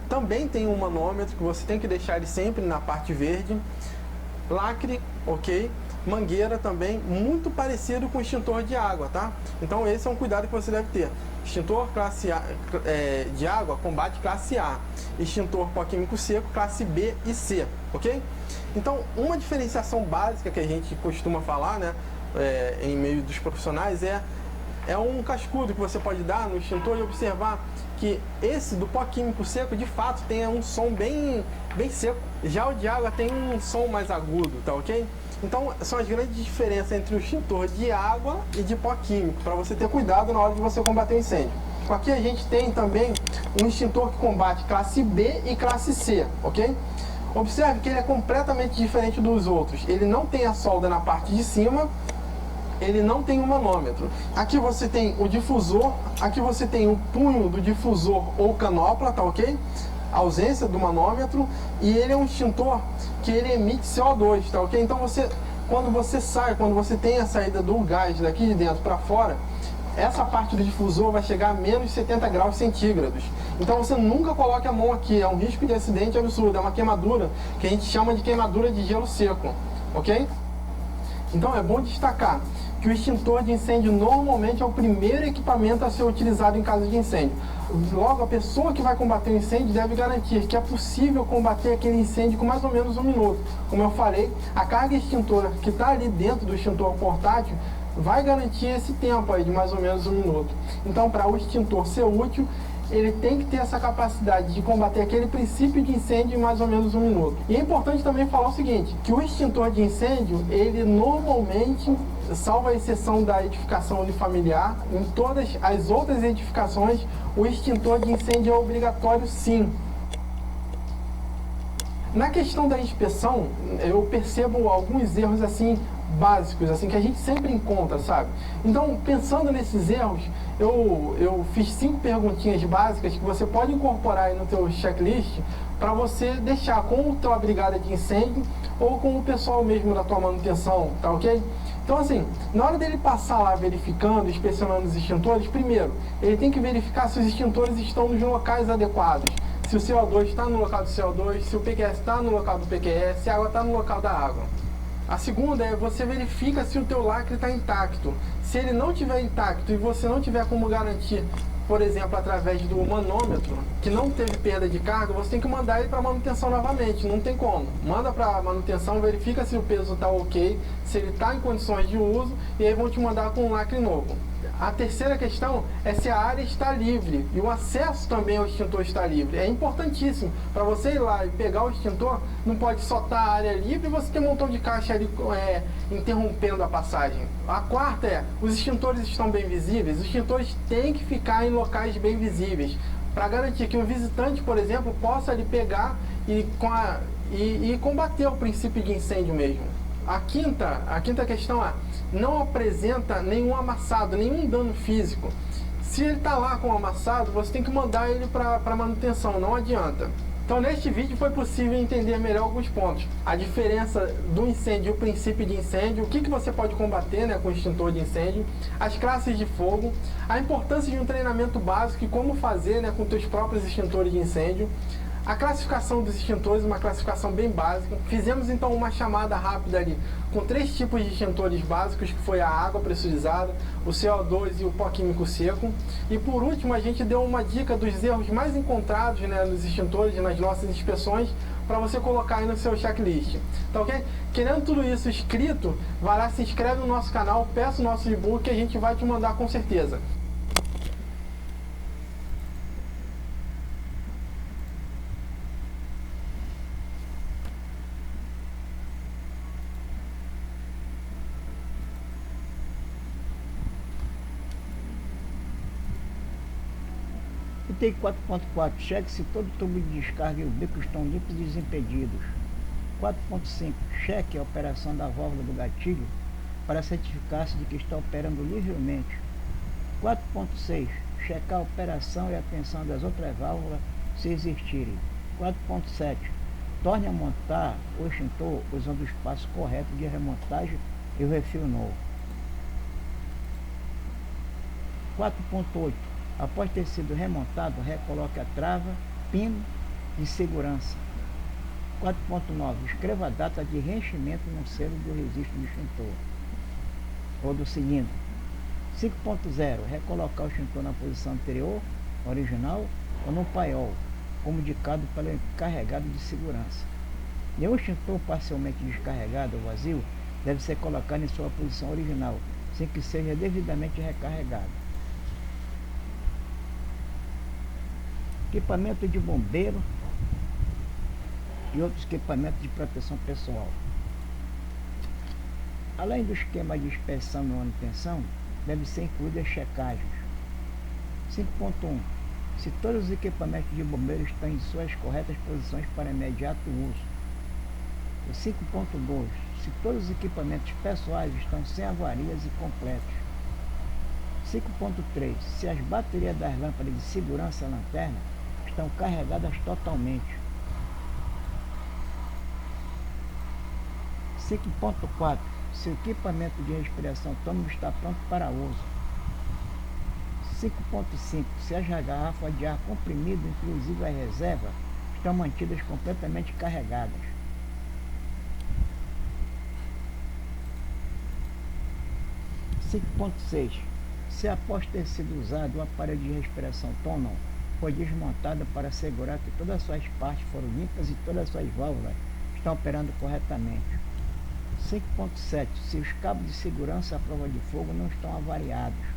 Também tem um manômetro que você tem que deixar ele sempre na parte verde. Lacre, ok? Mangueira também, muito parecido com o extintor de água, tá? Então esse é um cuidado que você deve ter. Extintor classe A, de água, combate classe A. Extintor pó químico seco, classe B e C, ok? Então, uma diferenciação básica que a gente costuma falar, né, em meio dos profissionais é um cascudo que você pode dar no extintor e observar que esse do pó químico seco, de fato, tem um som bem seco. Já o de água tem um som mais agudo, tá ok? Então, são as grandes diferenças entre o extintor de água e de pó químico, para você ter cuidado na hora de você combater o incêndio. Aqui a gente tem também um extintor que combate classe B e classe C, ok? Observe que ele é completamente diferente dos outros. Ele não tem a solda na parte de cima, ele não tem um manômetro. Aqui você tem o difusor, aqui você tem o punho do difusor ou canopla, tá ok? A ausência do manômetro, e ele é um extintor que ele emite CO2, tá ok? Então quando você tem a saída do gás daqui de dentro para fora, essa parte do difusor vai chegar a menos 70 graus centígrados. Então você nunca coloque a mão aqui, é um risco de acidente absurdo, é uma queimadura que a gente chama de queimadura de gelo seco, ok? Então é bom destacar que o extintor de incêndio normalmente é o primeiro equipamento a ser utilizado em caso de incêndio. Logo, a pessoa que vai combater o incêndio deve garantir que é possível combater aquele incêndio com mais ou menos 1 minuto. Como eu falei, a carga extintora que está ali dentro do extintor portátil vai garantir esse tempo aí de mais ou menos 1 minuto. Então, para o extintor ser útil, ele tem que ter essa capacidade de combater aquele princípio de incêndio em mais ou menos 1 minuto. E é importante também falar o seguinte, que o extintor de incêndio, ele normalmente, salvo a exceção da edificação unifamiliar, em todas as outras edificações, o extintor de incêndio é obrigatório sim. Na questão da inspeção, eu percebo alguns erros assim básicos, assim, que a gente sempre encontra, sabe? Então, pensando nesses erros, eu fiz 5 perguntinhas básicas que você pode incorporar aí no teu checklist para você deixar com a tua brigada de incêndio ou com o pessoal mesmo da tua manutenção, tá ok? Então, assim, na hora dele passar lá verificando, inspecionando os extintores, primeiro, ele tem que verificar se os extintores estão nos locais adequados. Se o CO2 está no local do CO2, se o PQS está no local do PQS, se a água está no local da água. A segunda é você verifica se o teu lacre está intacto. Se ele não estiver intacto e você não tiver como garantir, por exemplo, através do manômetro, que não teve perda de carga, você tem que mandar ele para manutenção novamente, não tem como. Manda para manutenção, verifica se o peso está ok, se ele está em condições de uso, e aí vão te mandar com um lacre novo. A terceira questão é se a área está livre e o acesso também ao extintor está livre. É importantíssimo. Para você ir lá e pegar o extintor, não pode só estar a área livre e você ter um montão de caixa ali interrompendo a passagem. A quarta é, os extintores estão bem visíveis? Os extintores têm que ficar em locais bem visíveis, para garantir que um visitante, por exemplo, possa ali pegar e combater o princípio de incêndio mesmo. A quinta questão é, não apresenta nenhum amassado, nenhum dano físico. Se ele está lá com o amassado, você tem que mandar ele para manutenção, não adianta. Então, neste vídeo foi possível entender melhor alguns pontos. A diferença do incêndio e o princípio de incêndio, o que você pode combater, né, com o extintor de incêndio, as classes de fogo, a importância de um treinamento básico e como fazer, né, com seus próprios extintores de incêndio, a classificação dos extintores, uma classificação bem básica. Fizemos então uma chamada rápida ali com 3 tipos de extintores básicos, que foi a água pressurizada, o CO2 e o pó químico seco. E por último, a gente deu uma dica dos erros mais encontrados, né, nos extintores, nas nossas inspeções, para você colocar aí no seu checklist. Tá ok? Querendo tudo isso escrito, vai lá, se inscreve no nosso canal, peça o nosso e-book que a gente vai te mandar com certeza. Item 4.4. Cheque se todo tubo de descarga e o bico estão limpos e desimpedidos. 4.5. Cheque a operação da válvula do gatilho para certificar-se de que está operando livremente. 4.6. Checar a operação e a tensão das outras válvulas se existirem. 4.7. Torne a montar o extintor usando o espaço correto de remontagem e o refil novo. 4.8. Após ter sido remontado, recoloque a trava, pino de segurança. 4.9. Escreva a data de reenchimento no selo do registro do extintor ou do cilindro. 5.0. Recolocar o extintor na posição anterior, original, ou no paiol, como indicado pelo encarregado de segurança. Nenhum extintor parcialmente descarregado ou vazio deve ser colocado em sua posição original, sem que seja devidamente recarregado. Equipamento de bombeiro e outros equipamentos de proteção pessoal. Além do esquema de inspeção e manutenção, deve ser incluídas checagens. 5.1. Se todos os equipamentos de bombeiro estão em suas corretas posições para imediato uso, O 5.2, se todos os equipamentos pessoais estão sem avarias e completos. 5.3, se as baterias das lâmpadas de segurança lanterna estão carregadas totalmente. 5.4, se o equipamento de respiração autônoma está pronto para uso. 5.5, se as garrafas de ar comprimido, inclusive a reserva, estão mantidas completamente carregadas. 5.6, se após ter sido usado o aparelho de respiração autônomo foi desmontado para assegurar que todas as suas partes foram limpas e todas as suas válvulas estão operando corretamente. 5.7, se os cabos de segurança à prova de fogo não estão avariados.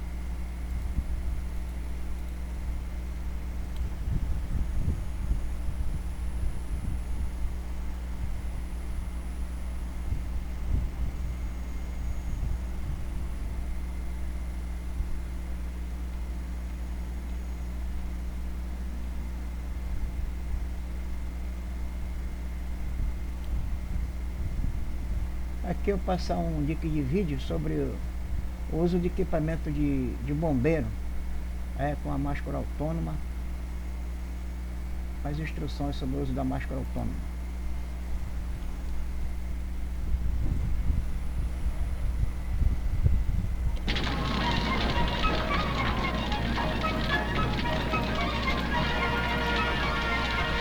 Aqui eu passar um dica de vídeo sobre o uso de equipamento de bombeiro, com a máscara autônoma, as instruções sobre o uso da máscara autônoma.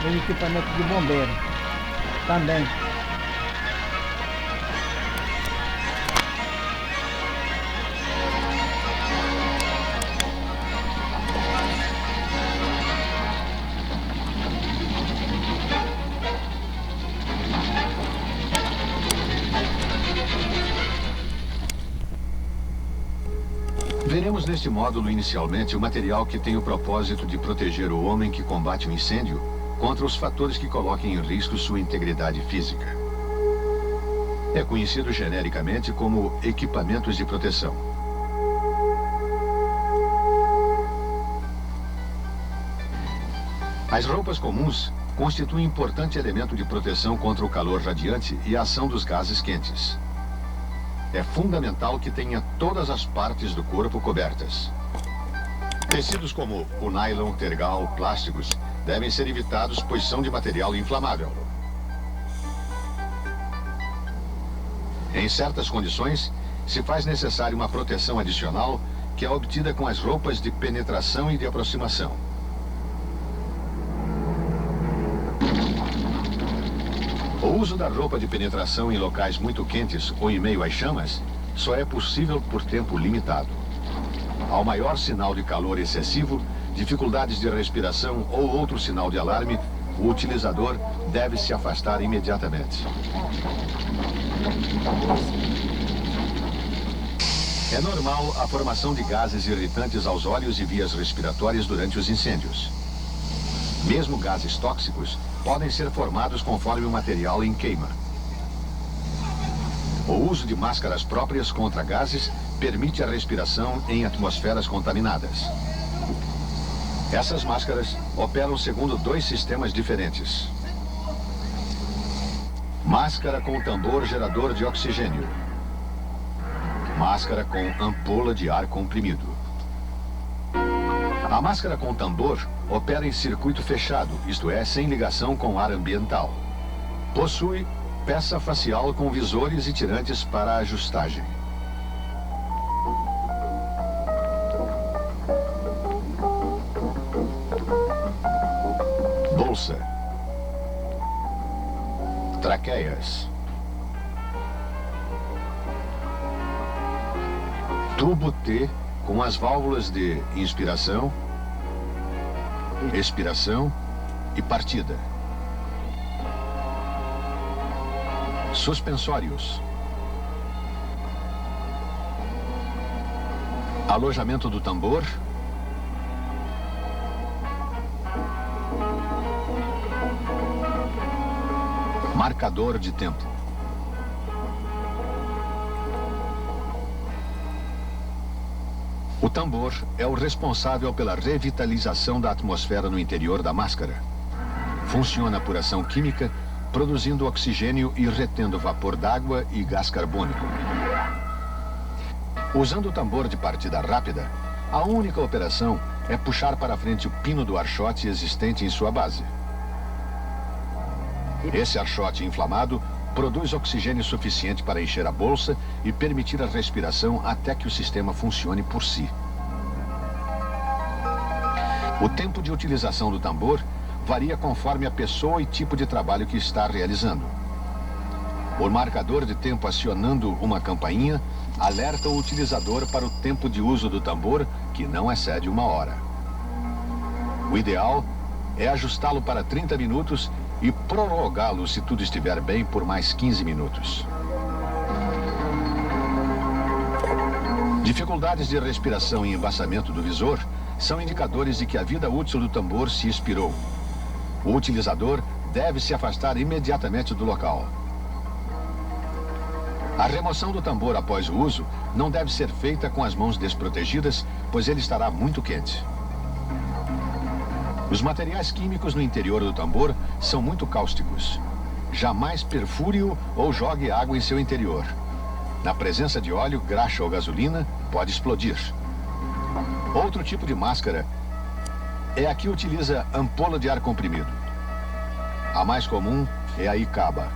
O equipamento de bombeiro também. Veremos neste módulo inicialmente o material que tem o propósito de proteger o homem que combate o incêndio contra os fatores que coloquem em risco sua integridade física. É conhecido genericamente como equipamentos de proteção. As roupas comuns constituem importante elemento de proteção contra o calor radiante e a ação dos gases quentes. É fundamental que tenha todas as partes do corpo cobertas. Tecidos como o nylon, tergal, plásticos devem ser evitados, pois são de material inflamável. Em certas condições, se faz necessária uma proteção adicional que é obtida com as roupas de penetração e de aproximação. O uso da roupa de penetração em locais muito quentes ou em meio às chamas só é possível por tempo limitado. Ao maior sinal de calor excessivo, dificuldades de respiração ou outro sinal de alarme, o utilizador deve se afastar imediatamente. É normal a formação de gases irritantes aos olhos e vias respiratórias durante os incêndios. Mesmo gases tóxicos podem ser formados conforme o material em queima. O uso de máscaras próprias contra gases permite a respiração em atmosferas contaminadas. Essas máscaras operam segundo dois sistemas diferentes. Máscara com tambor gerador de oxigênio. Máscara com ampola de ar comprimido. A máscara com tambor opera em circuito fechado, isto é, sem ligação com ar ambiental. Possui peça facial com visores e tirantes para ajustagem. Bolsa. Traqueias. Tubo T com as válvulas de inspiração, expiração e partida. Suspensórios. Alojamento do tambor. Marcador de tempo. O tambor é o responsável pela revitalização da atmosfera no interior da máscara. Funciona por ação química produzindo oxigênio e retendo vapor d'água e gás carbônico. Usando o tambor de partida rápida, a única operação é puxar para frente o pino do archote existente em sua base. Esse archote inflamado produz oxigênio suficiente para encher a bolsa e permitir a respiração até que o sistema funcione por si. O tempo de utilização do tambor varia conforme a pessoa e tipo de trabalho que está realizando. O marcador de tempo acionando uma campainha alerta o utilizador para o tempo de uso do tambor, que não excede 1 hora. O ideal é ajustá-lo para 30 minutos e prorrogá-lo, se tudo estiver bem, por mais 15 minutos. Dificuldades de respiração e embaçamento do visor são indicadores de que a vida útil do tambor se expirou. O utilizador deve se afastar imediatamente do local. A remoção do tambor após o uso não deve ser feita com as mãos desprotegidas, pois ele estará muito quente. Os materiais químicos no interior do tambor são muito cáusticos. Jamais perfure-o ou jogue água em seu interior. Na presença de óleo, graxa ou gasolina, pode explodir. Outro tipo de máscara é a que utiliza ampola de ar comprimido. A mais comum é a Icaba.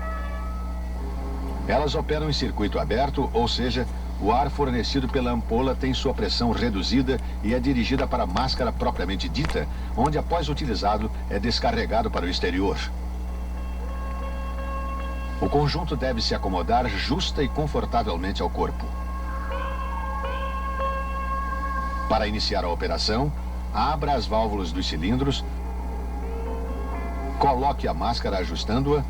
Elas operam em circuito aberto, ou seja, o ar fornecido pela ampola tem sua pressão reduzida e é dirigida para a máscara propriamente dita, onde após utilizado é descarregado para o exterior. O conjunto deve se acomodar justa e confortavelmente ao corpo. Para iniciar a operação, abra as válvulas dos cilindros, coloque a máscara ajustando-a,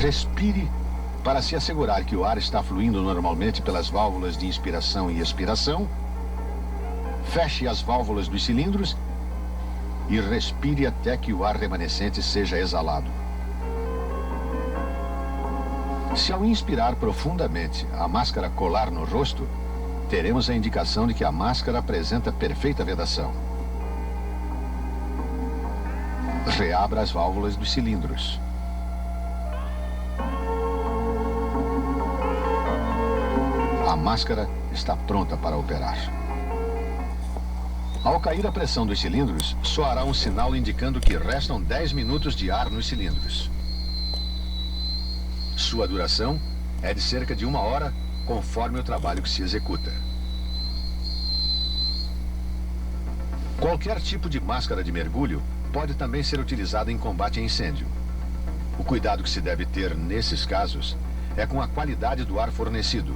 respire para se assegurar que o ar está fluindo normalmente pelas válvulas de inspiração e expiração. Feche as válvulas dos cilindros e respire até que o ar remanescente seja exalado. Se ao inspirar profundamente a máscara colar no rosto, teremos a indicação de que a máscara apresenta perfeita vedação. Reabra as válvulas dos cilindros. A máscara está pronta para operar. Ao cair a pressão dos cilindros, soará um sinal indicando que restam 10 minutos de ar nos cilindros. Sua duração é de cerca de 1 hora, conforme o trabalho que se executa. Qualquer tipo de máscara de mergulho pode também ser utilizada em combate a incêndio. O cuidado que se deve ter nesses casos é com a qualidade do ar fornecido.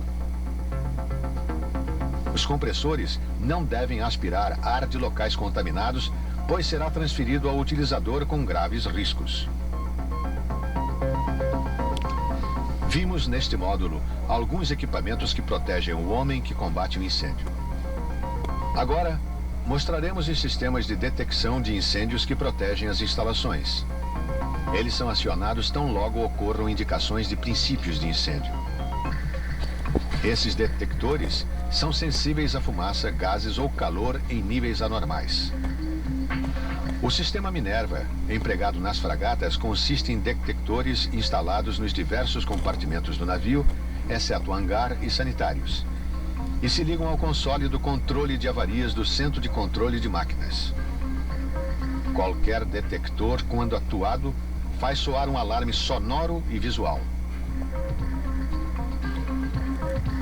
Os compressores não devem aspirar ar de locais contaminados, pois será transferido ao utilizador com graves riscos. Vimos neste módulo alguns equipamentos que protegem o homem que combate o incêndio. Agora, mostraremos os sistemas de detecção de incêndios que protegem as instalações. Eles são acionados tão logo ocorram indicações de princípios de incêndio. Esses detectores são sensíveis à fumaça, gases ou calor em níveis anormais. O sistema Minerva, empregado nas fragatas, consiste em detectores instalados nos diversos compartimentos do navio, exceto hangar e sanitários, e se ligam ao console do controle de avarias do Centro de Controle de Máquinas. Qualquer detector, quando atuado, faz soar um alarme sonoro e visual.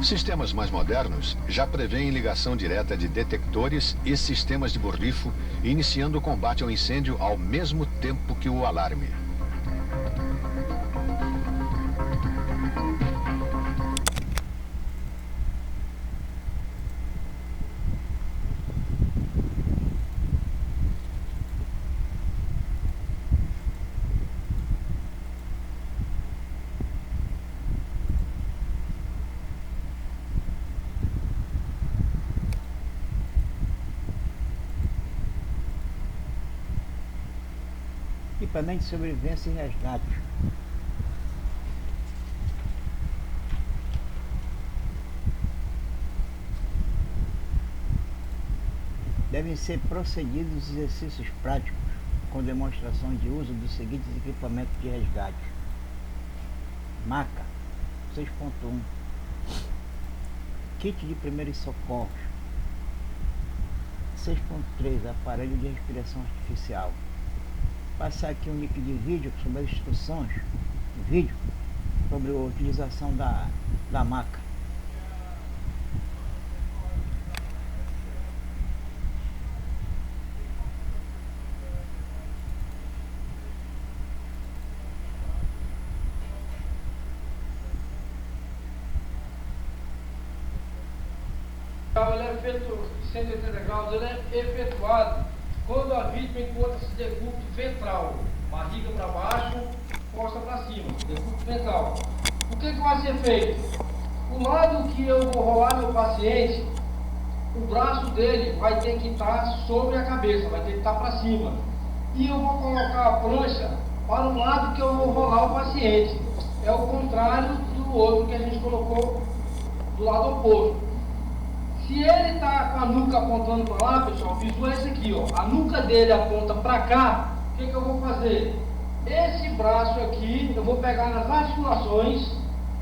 Sistemas mais modernos já prevêem ligação direta de detectores e sistemas de borrifo, iniciando o combate ao incêndio ao mesmo tempo que o alarme. Equipamento de sobrevivência e resgate. devem ser procedidos exercícios práticos com demonstração de uso dos seguintes equipamentos de resgate: maca 6.1, kit de primeiros socorros 6.3, aparelho de respiração artificial. Passar aqui um link de vídeo sobre as instruções de vídeo sobre a utilização da maca. Ele é feito 180 graus, ele é efetuado quando a vítima encontra-se decúbito ventral, barriga para baixo, costa para cima, decúbito ventral. O que vai ser feito? O lado que eu vou rolar meu paciente, o braço dele vai ter que estar sobre a cabeça, vai ter que estar para cima. E eu vou colocar a prancha para o lado que eu vou rolar o paciente. É o contrário do outro que a gente colocou do lado oposto. Se ele está com a nuca apontando para lá, pessoal, visualiza esse aqui, ó. A nuca dele aponta para cá. O que eu vou fazer? Esse braço aqui, eu vou pegar nas articulações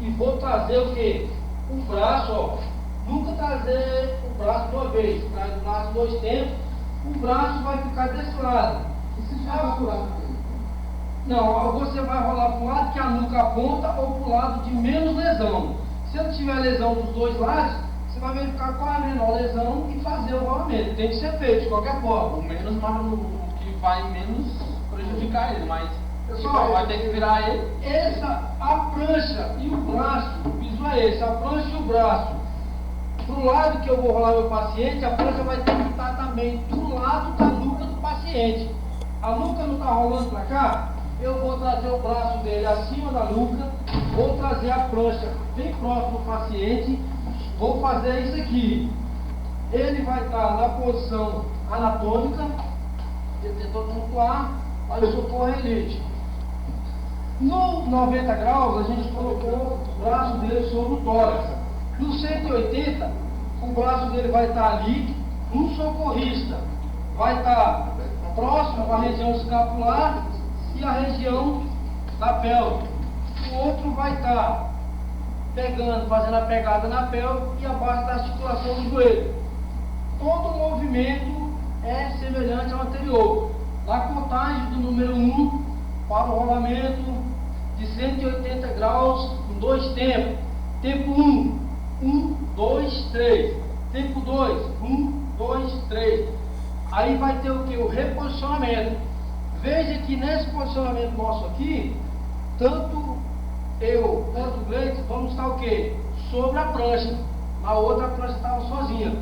e vou trazer o que? O braço, ó. Nunca trazer o braço de uma vez. Traz o braço dois tempos. O braço vai ficar desse lado. E se tiver para o lado? Não, você vai rolar para o lado que a nuca aponta ou para o lado de menos lesão. Se eu tiver lesão dos dois lados, você vai verificar qual é a menor lesão e fazer o rolamento. Tem que ser feito de qualquer forma. O menos, mas o que vai menos prejudicar ele, mas pessoal, vai ter que virar ele. A prancha e o braço, o piso é esse, a prancha e o braço. Pro lado que eu vou rolar meu paciente, a prancha vai ter que estar também do lado da nuca do paciente. A nuca não está rolando para cá, eu vou trazer o braço dele acima da nuca, vou trazer a prancha bem próximo do paciente. Vou fazer isso aqui. Ele vai estar na posição anatômica. Ele tentou tumultuar, mas o socorro é elite. No 90 graus, a gente colocou o braço dele sobre o tórax. No 180, o braço dele vai estar ali. Um socorrista vai estar próximo à região escapular e à região da pelve. O outro vai estar pegando, fazendo a pegada na pelve e abaixo da articulação do joelho. Todo o movimento é semelhante ao anterior. Na contagem do número 1 para o rolamento de 180 graus em 2 tempos. Tempo 1, 1, 2, 3. Tempo 2, 1, 2, 3. Aí vai ter o que? O reposicionamento. Veja que nesse posicionamento nosso aqui, tanto eu, tanto o Gleice, vamos estar o quê? Sobre a prancha. Na outra a prancha estava sozinha.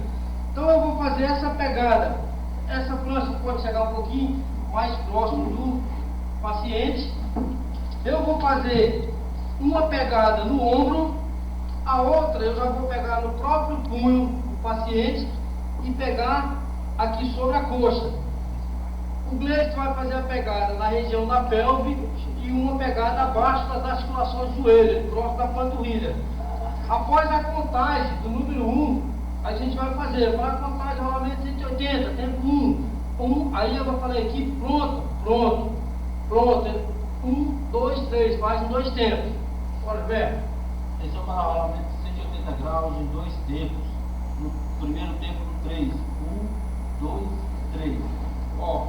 Então eu vou fazer essa pegada. Essa prancha pode chegar um pouquinho mais próximo do paciente. Eu vou fazer uma pegada no ombro, a outra eu já vou pegar no próprio punho do paciente e pegar aqui sobre a coxa. O Gleice vai fazer a pegada na região da pelve e uma pegada abaixo das articulações do joelho, próximo da panturrilha. Após a contagem do número 1, a gente vai fazer para a contagem de rolamento 180, tempo 1, aí eu vou falar aqui, pronto. 1, 2, 3, faz em 2 tempos. Bora, Ver. Esse é o rolamento de 180 graus em 2 tempos. No primeiro tempo no 3. 1, 2, 3. Ó.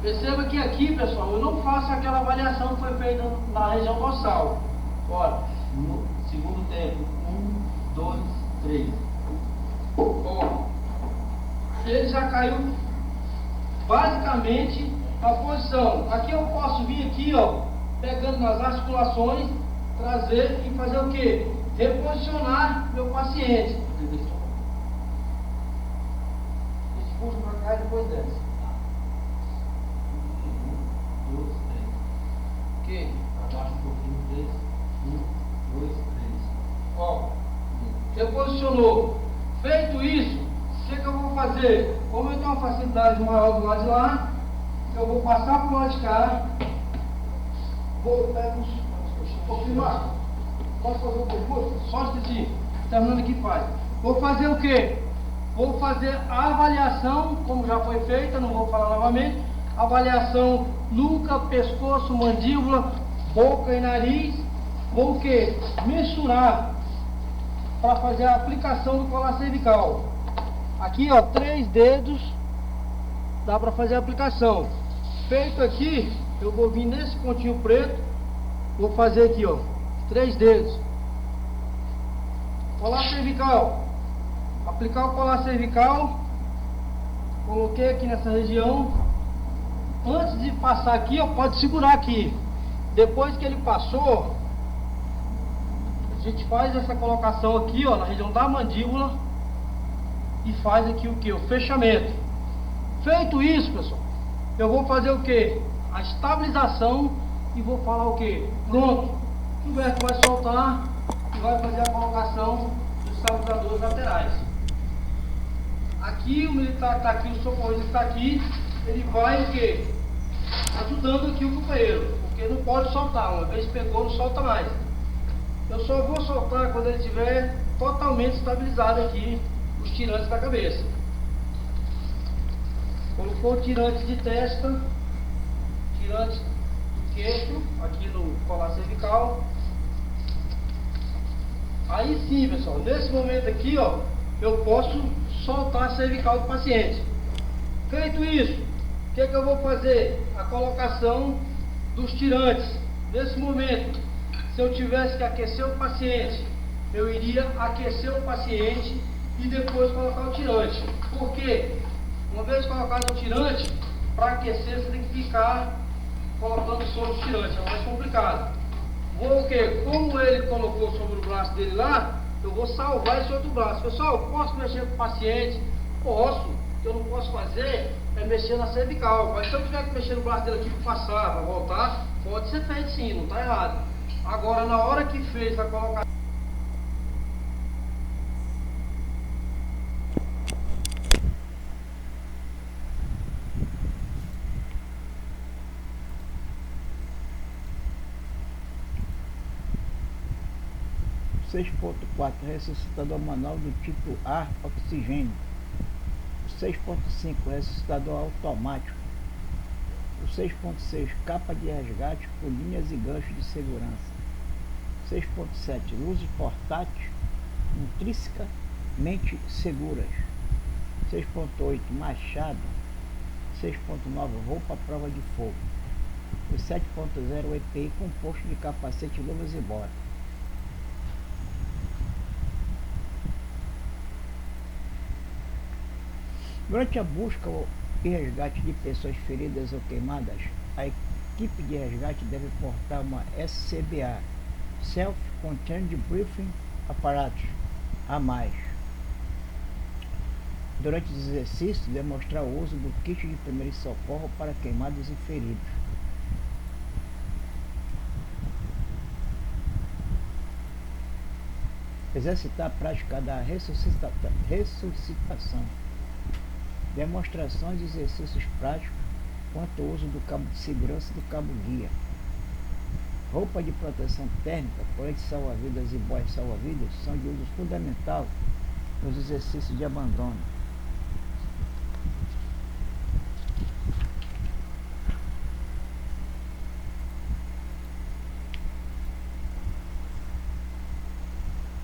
Perceba que aqui, pessoal, eu não faço aquela avaliação que foi feita na região dorsal. Bora. No segundo tempo, 1, 2, 3. Ó. Ele já caiu basicamente a posição. Aqui eu posso vir aqui, ó, pegando nas articulações, trazer e fazer o quê? Reposicionar meu paciente. Esse puxa para cá e depois desce. 1, 2, 3. Ok. Abaixa um pouquinho, 3. 1, 2, 3. Ó. Reposicionou. Feito isso, o que eu vou fazer? Como eu tenho uma facilidade maior do lado de lá, eu vou passar para o lado de cá. Vou pegar um pouquinho mais. Posso fazer um pouco? Só um instantinho. Terminando aqui, pai. Vou fazer o quê? Vou fazer a avaliação, como já foi feita, não vou falar novamente. Avaliação nuca, pescoço, mandíbula, boca e nariz. Vou o quê? Mensurar para fazer a aplicação do colar cervical. Aqui, ó, 3 dedos, dá para fazer a aplicação. Feito aqui, eu vou vir nesse pontinho preto, vou fazer aqui, ó, 3 dedos. Colar cervical. Aplicar o colar cervical. Coloquei aqui nessa região. Antes de passar aqui, ó, pode segurar aqui. Depois que ele passou, a gente faz essa colocação aqui, ó, na região da mandíbula e faz aqui o que? O fechamento. Feito isso, pessoal, eu vou fazer o que? A estabilização e vou falar o que? Pronto. O Gilberto vai soltar e vai fazer a colocação dos estabilizadores laterais. Aqui o militar está aqui, o socorrista está aqui, ele vai o que? Ajudando aqui o companheiro, porque não pode soltar, uma vez pegou, não solta mais. Eu só vou soltar quando ele estiver totalmente estabilizado aqui, os tirantes da cabeça. Colocou o tirante de testa, tirante do queixo, aqui no colar cervical. Aí sim, pessoal, nesse momento aqui, ó, eu posso soltar a cervical do paciente. Feito isso, o que eu vou fazer? A colocação dos tirantes. Nesse momento, se eu tivesse que aquecer o paciente, eu iria aquecer o paciente e depois colocar o tirante. Por quê? Uma vez colocado o tirante, para aquecer você tem que ficar colocando sobre o tirante, é mais complicado. Vou o quê? Como ele colocou sobre o braço dele lá, eu vou salvar esse outro braço. Pessoal, posso mexer com o paciente? Posso. O que eu não posso fazer é mexer na cervical. Mas se eu tiver que mexer no braço dele aqui para passar, para voltar, pode ser feito sim, não está errado. Agora, na hora que fez a colocação, o 6.4 ressuscitador manual do tipo A oxigênio. O 6.5 ressuscitador automático. O 6.6 capa de resgate com linhas e ganchos de segurança. 6.7 luzes portáteis intrinsecamente seguras. 6.8 machado. 6.9 roupa à prova de fogo. O 7.0 EPI composto de capacete, luvas e botas. Durante a busca e resgate de pessoas feridas ou queimadas, a equipe de resgate deve portar uma SCBA, Self-Contained Briefing Apparatus, a mais. Durante os exercícios, demonstrar o uso do kit de primeiro socorro para queimados e feridos. Exercitar a prática da ressuscitação. Demonstrações de exercícios práticos quanto ao uso do cabo de segurança e do cabo guia. Roupa de proteção térmica, coletes salva-vidas e boias salva-vidas são de uso fundamental nos exercícios de abandono.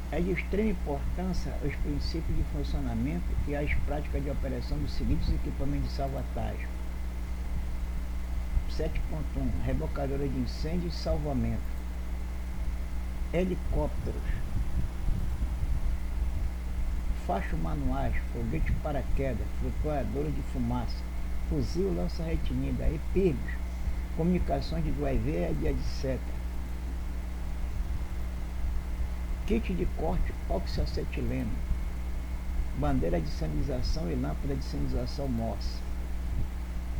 É de extrema importância os princípios de funcionamento e as práticas de operação dos seguintes equipamentos de salvatagem. 7.1 Rebocadora de incêndio e salvamento. Helicópteros. Fachos manuais, foguete paraquedas, flutuadora de fumaça, fuzil lança-retinida, epírbis, comunicações de drive e etc. Kit de corte oxioacetileno, bandeira de sinalização e lâmpada de sinalização Morse,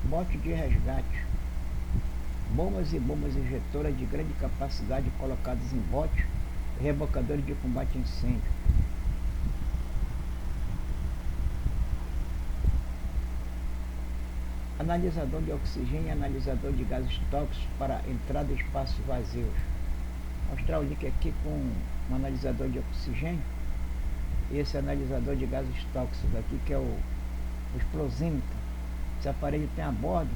bote de resgate, bombas e bombas injetoras de grande capacidade colocadas em bote e rebocadores de combate a incêndio. Analisador de oxigênio e analisador de gases tóxicos para entrada em espaços vazios. Mostrar o link aqui com um analisador de oxigênio. esse analisador de gases tóxicos aqui, que é o explosímetro. Esse aparelho tem a bordo,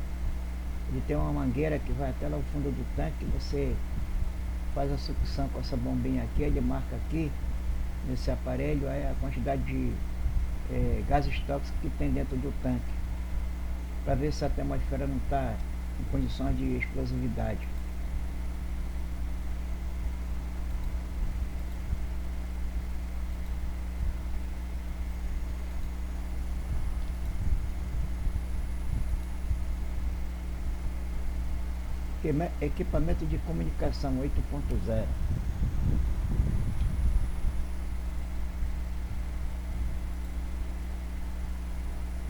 ele tem uma mangueira que vai até lá no fundo do tanque, você faz a sucção com essa bombinha aqui, ele marca aqui nesse aparelho a quantidade de gases tóxicos que tem dentro do tanque, para ver se a atmosfera não está em condições de explosividade. Equipamento de comunicação 8.0.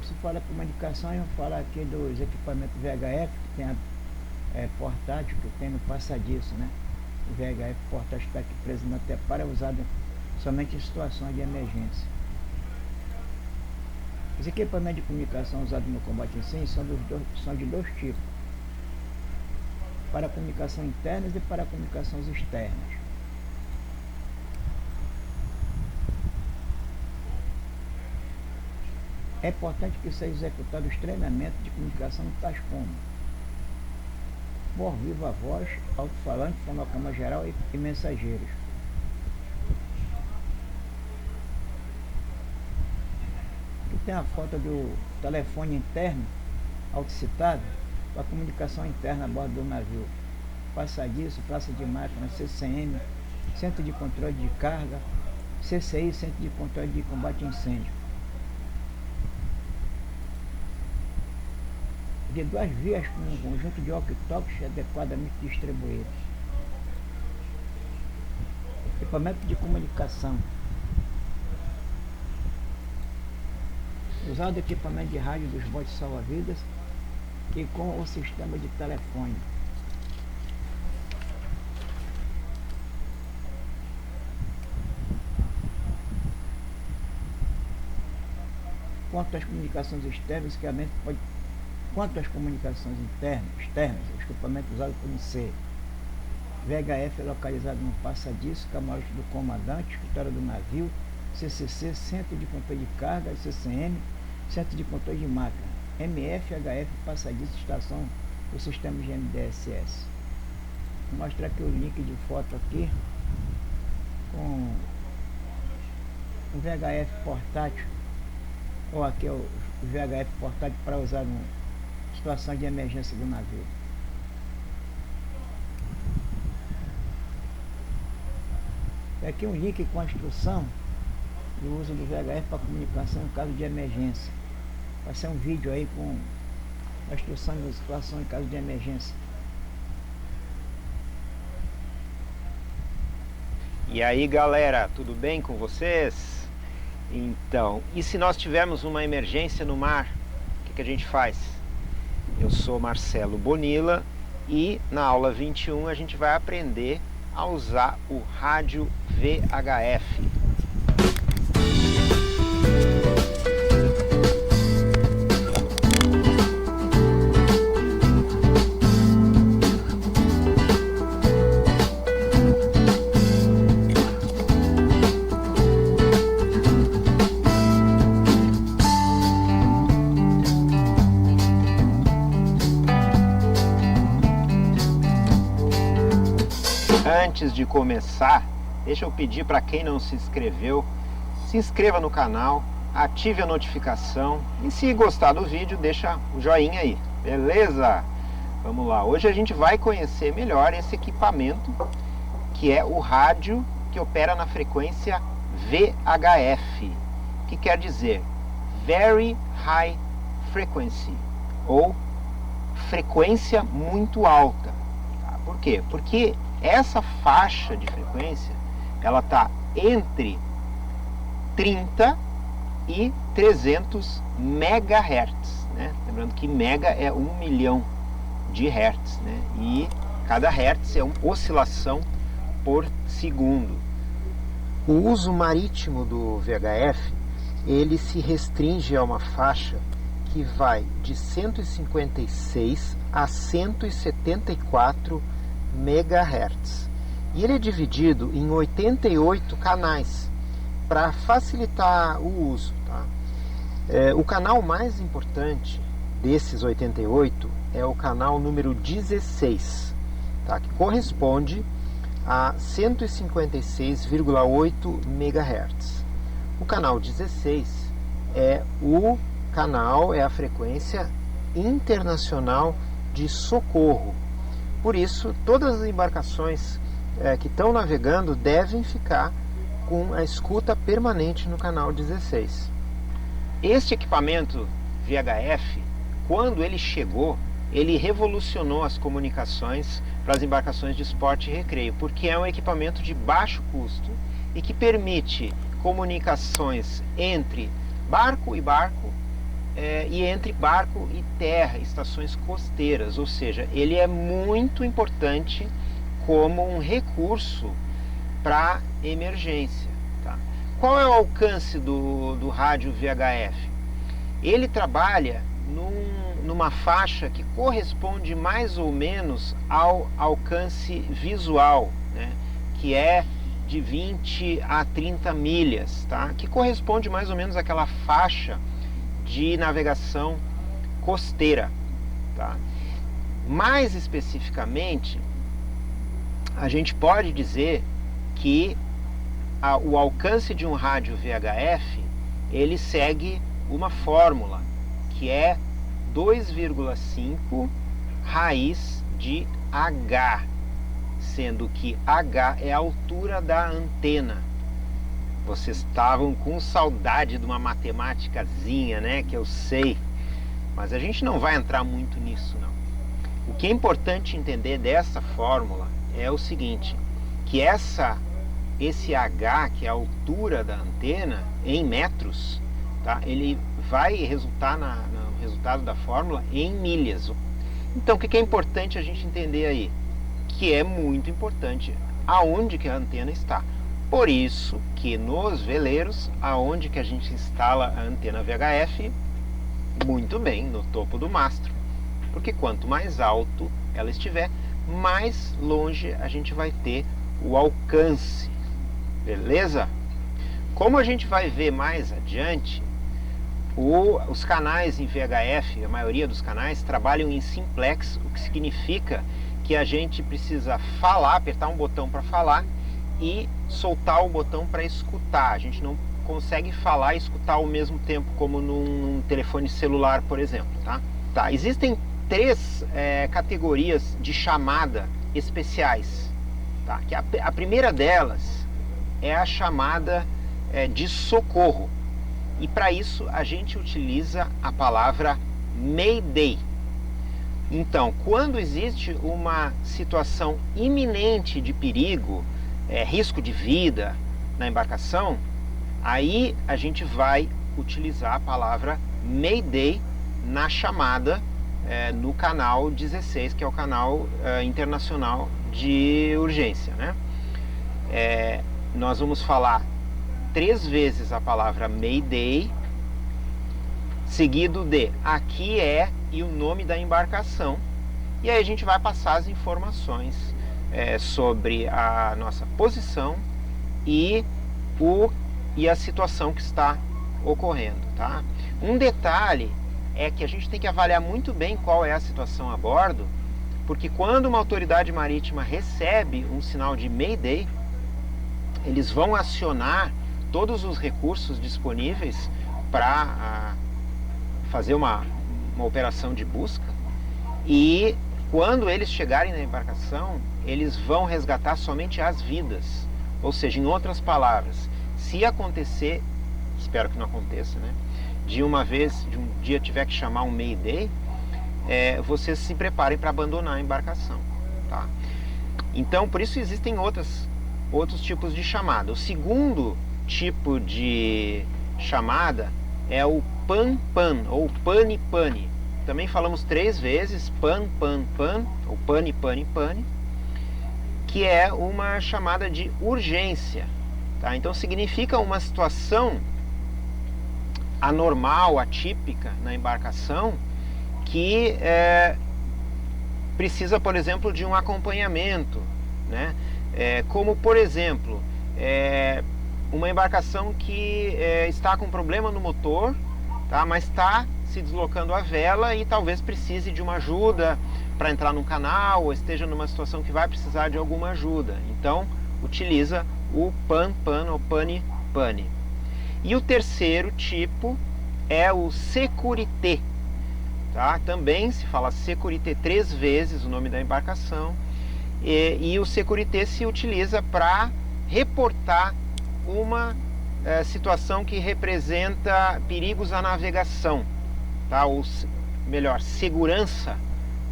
Se fala comunicação, eu falo aqui dos equipamentos VHF, que tem a portátil, que tem no passadiço, né? O VHF portátil está aqui preso na tepara, é usado somente em situações de emergência. Os equipamentos de comunicação usados no combate a incêndio são de dois tipos: para comunicação internas e para comunicações externas. É importante que sejam executados os treinamentos de comunicação tais como voz viva voz, alto-falante, fonograma geral e mensageiros. Aqui tem a foto do telefone interno autocitado para comunicação interna a bordo do navio: passadiço, praça de máquina, CCM, centro de controle de carga, CCI, centro de controle de combate a incêndio. De duas vias com um conjunto de walkie-talkies adequadamente distribuídos. Equipamento de comunicação. Usado equipamento de rádio dos botes salva-vidas e com o sistema de telefone. Quanto às comunicações externas, quanto às comunicações externas, o equipamento usado como C. VHF é localizado no passadiço, camarote do comandante, escritório do navio, CCC, centro de controle de carga, CCM, centro de controle de máquina, MF, HF, passadiço, estação do sistema de MDSS. Vou mostrar aqui o link de foto aqui com o VHF portátil, ou aqui é o VHF portátil para usar em situação de emergência do navio. Aqui um link com a instrução do uso do VHF para comunicação em caso de emergência. Vai ser um vídeo aí com a instrução de situação em caso de emergência. E aí, galera, tudo bem com vocês? Então, e se nós tivermos uma emergência no mar, o que a gente faz? Eu sou Marcelo Bonilla e na aula 21 a gente vai aprender a usar o rádio VHF. Antes de começar, deixa eu pedir para quem não se inscreveu, se inscreva no canal, ative a notificação e se gostar do vídeo, deixa o joinha aí, beleza? Vamos lá, hoje a gente vai conhecer melhor esse equipamento, que é o rádio que opera na frequência VHF, que quer dizer Very High Frequency, ou frequência muito alta. Por quê? Porque essa faixa de frequência, ela está entre 30 e 300 MHz, né? Lembrando que mega é 1 milhão de hertz, né? E cada hertz é uma oscilação por segundo. O uso marítimo do VHF, ele se restringe a uma faixa que vai de 156 a 174 MHz. E ele é dividido em 88 canais, para facilitar o uso, tá? O canal mais importante desses 88 é o canal número 16, tá? Que corresponde a 156,8 MHz. O canal 16 é a frequência internacional de socorro. Por isso, todas as embarcações que estão navegando devem ficar com a escuta permanente no canal 16. Este equipamento VHF, quando ele chegou, ele revolucionou as comunicações para as embarcações de esporte e recreio, porque é um equipamento de baixo custo e que permite comunicações entre barco e barco e entre barco e terra, estações costeiras, ou seja, ele é muito importante como um recurso para emergência. Tá? Qual é o alcance do rádio VHF? Ele trabalha numa faixa que corresponde mais ou menos ao alcance visual, né? Que é de 20 a 30 milhas, tá? Que corresponde mais ou menos àquela faixa de navegação costeira. Tá? Mais especificamente, a gente pode dizer que o alcance de um rádio VHF ele segue uma fórmula que é 2,5 raiz de H, sendo que H é a altura da antena. Vocês estavam com saudade de uma matemáticazinha, né? Que eu sei, mas a gente não vai entrar muito nisso, não. O que é importante entender dessa fórmula é o seguinte, que esse H, que é a altura da antena, em metros, tá? Ele vai resultar no resultado da fórmula em milhas. Então, o que é importante a gente entender aí? Que é muito importante aonde que a antena está. Por isso que nos veleiros, aonde que a gente instala a antena VHF, muito bem, no topo do mastro. Porque quanto mais alto ela estiver, mais longe a gente vai ter o alcance. Beleza? Como a gente vai ver mais adiante, os canais em VHF, a maioria dos canais, trabalham em simplex, o que significa que a gente precisa falar, apertar um botão para falar e soltar o botão para escutar. A gente não consegue falar e escutar ao mesmo tempo, como num telefone celular, por exemplo. Tá? Existem 3 categorias de chamada especiais. Tá? Que a primeira delas é a chamada de socorro. E para isso a gente utiliza a palavra Mayday. Então, quando existe uma situação iminente de perigo, risco de vida na embarcação, aí a gente vai utilizar a palavra Mayday na chamada no canal 16, que é o canal internacional de urgência, né? Nós vamos falar 3 vezes a palavra Mayday, seguido de aqui e o nome da embarcação, e aí a gente vai passar as informações sobre a nossa posição e a situação que está ocorrendo, tá? Um detalhe é que a gente tem que avaliar muito bem qual é a situação a bordo, porque quando uma autoridade marítima recebe um sinal de Mayday, eles vão acionar todos os recursos disponíveis para fazer uma operação de busca, e quando eles chegarem na embarcação, eles vão resgatar somente as vidas. Ou seja, em outras palavras, se acontecer, espero que não aconteça, né? De um dia tiver que chamar um Mayday, vocês se preparem para abandonar a embarcação, tá? Então, por isso existem outros tipos de chamada. O segundo tipo de chamada é o pan-pan ou pane-pane. Também falamos 3 vezes pan-pan-pan ou pane-pane-pane, que é uma chamada de urgência, tá? Então significa uma situação anormal, atípica na embarcação, que precisa, por exemplo, de um acompanhamento, né? Como, por exemplo, uma embarcação que está com problema no motor, tá? Mas está se deslocando a vela e talvez precise de uma ajuda para entrar num canal, ou esteja numa situação que vai precisar de alguma ajuda. Então, utiliza o pan-pan ou pane-pane. E o terceiro tipo é o sécurité. Tá? Também se fala sécurité 3 vezes o nome da embarcação. E o sécurité se utiliza para reportar uma situação que representa perigos à navegação, tá? Ou melhor, segurança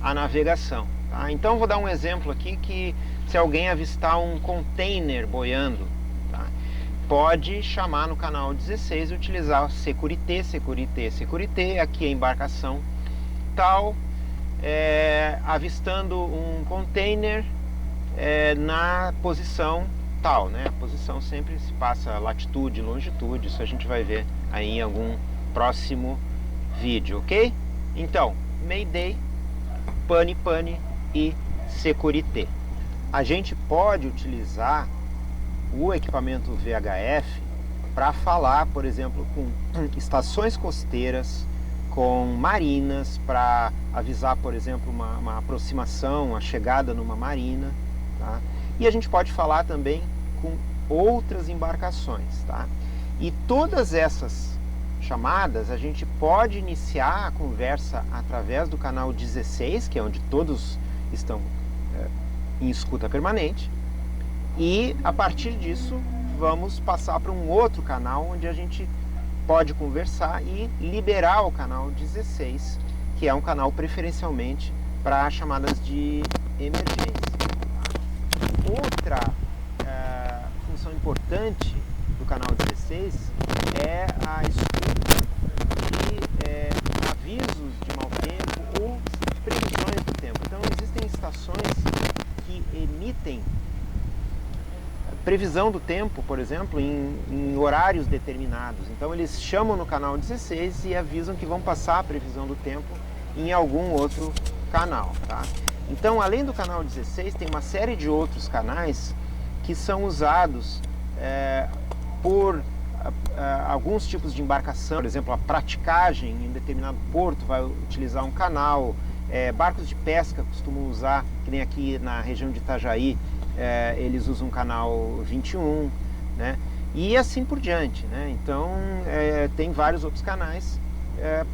à navegação. Tá? Então vou dar um exemplo aqui que se alguém avistar um container boiando, tá? Pode chamar no canal 16 e utilizar o sécurité, sécurité, sécurité, aqui a embarcação tal, avistando um container na posição tal, né? A posição sempre se passa latitude, longitude, isso a gente vai ver aí em algum próximo vídeo, ok? Então, Mayday, pane-pane e sécurité. A gente pode utilizar o equipamento VHF para falar, por exemplo, com estações costeiras, com marinas, para avisar, por exemplo, uma aproximação, a chegada numa marina, tá? E a gente pode falar também com outras embarcações, tá? E todas essas chamadas a gente pode iniciar a conversa através do canal 16, que é onde todos estão em escuta permanente, e a partir disso vamos passar para um outro canal onde a gente pode conversar e liberar o canal 16, que é um canal preferencialmente para chamadas de emergência. Outra função importante do canal 16 é a escuta de avisos de mau tempo ou previsões do tempo. Então existem estações que emitem previsão do tempo, por exemplo, em horários determinados. Então eles chamam no canal 16 e avisam que vão passar a previsão do tempo em algum outro canal, tá? Então, além do canal 16, tem uma série de outros canais que são usados por alguns tipos de embarcação. Por exemplo, a praticagem em determinado porto vai utilizar um canal. Barcos de pesca costumam usar, que nem aqui na região de Itajaí, eles usam o canal 21, né? E assim por diante, né? Então, tem vários outros canais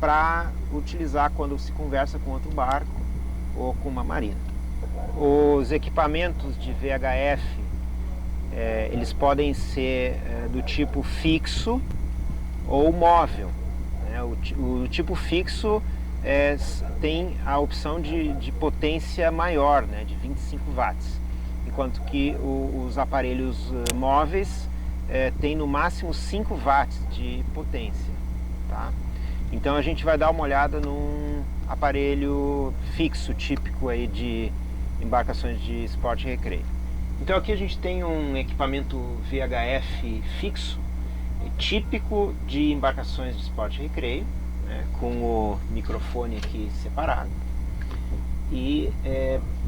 para utilizar quando se conversa com outro barco ou com uma marina. Os equipamentos de VHF, eles podem ser do tipo fixo ou móvel, né? O tipo fixo tem a opção de potência maior, né? De 25 watts, enquanto que os aparelhos móveis têm no máximo 5 watts de potência, tá? Então a gente vai dar uma olhada num aparelho fixo típico aí de embarcações de esporte e recreio. Então aqui a gente tem um equipamento VHF fixo, típico de embarcações de esporte e recreio, né, com o microfone aqui separado. E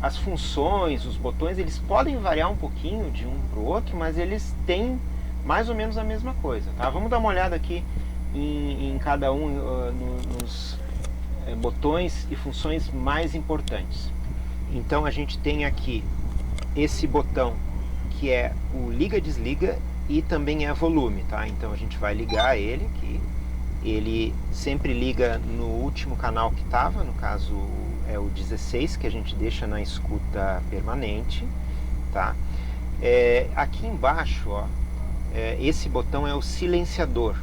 as funções, os botões, eles podem variar um pouquinho de um para o outro, mas eles têm mais ou menos a mesma coisa, tá? Vamos dar uma olhada aqui em cada um nos botões e funções mais importantes. Então a gente tem aqui esse botão que é o liga-desliga e também é volume, tá? Então a gente vai ligar ele aqui. Ele sempre liga no último canal que estava, no caso é o 16, que a gente deixa na escuta permanente, tá? Aqui embaixo, ó, esse botão é o silenciador,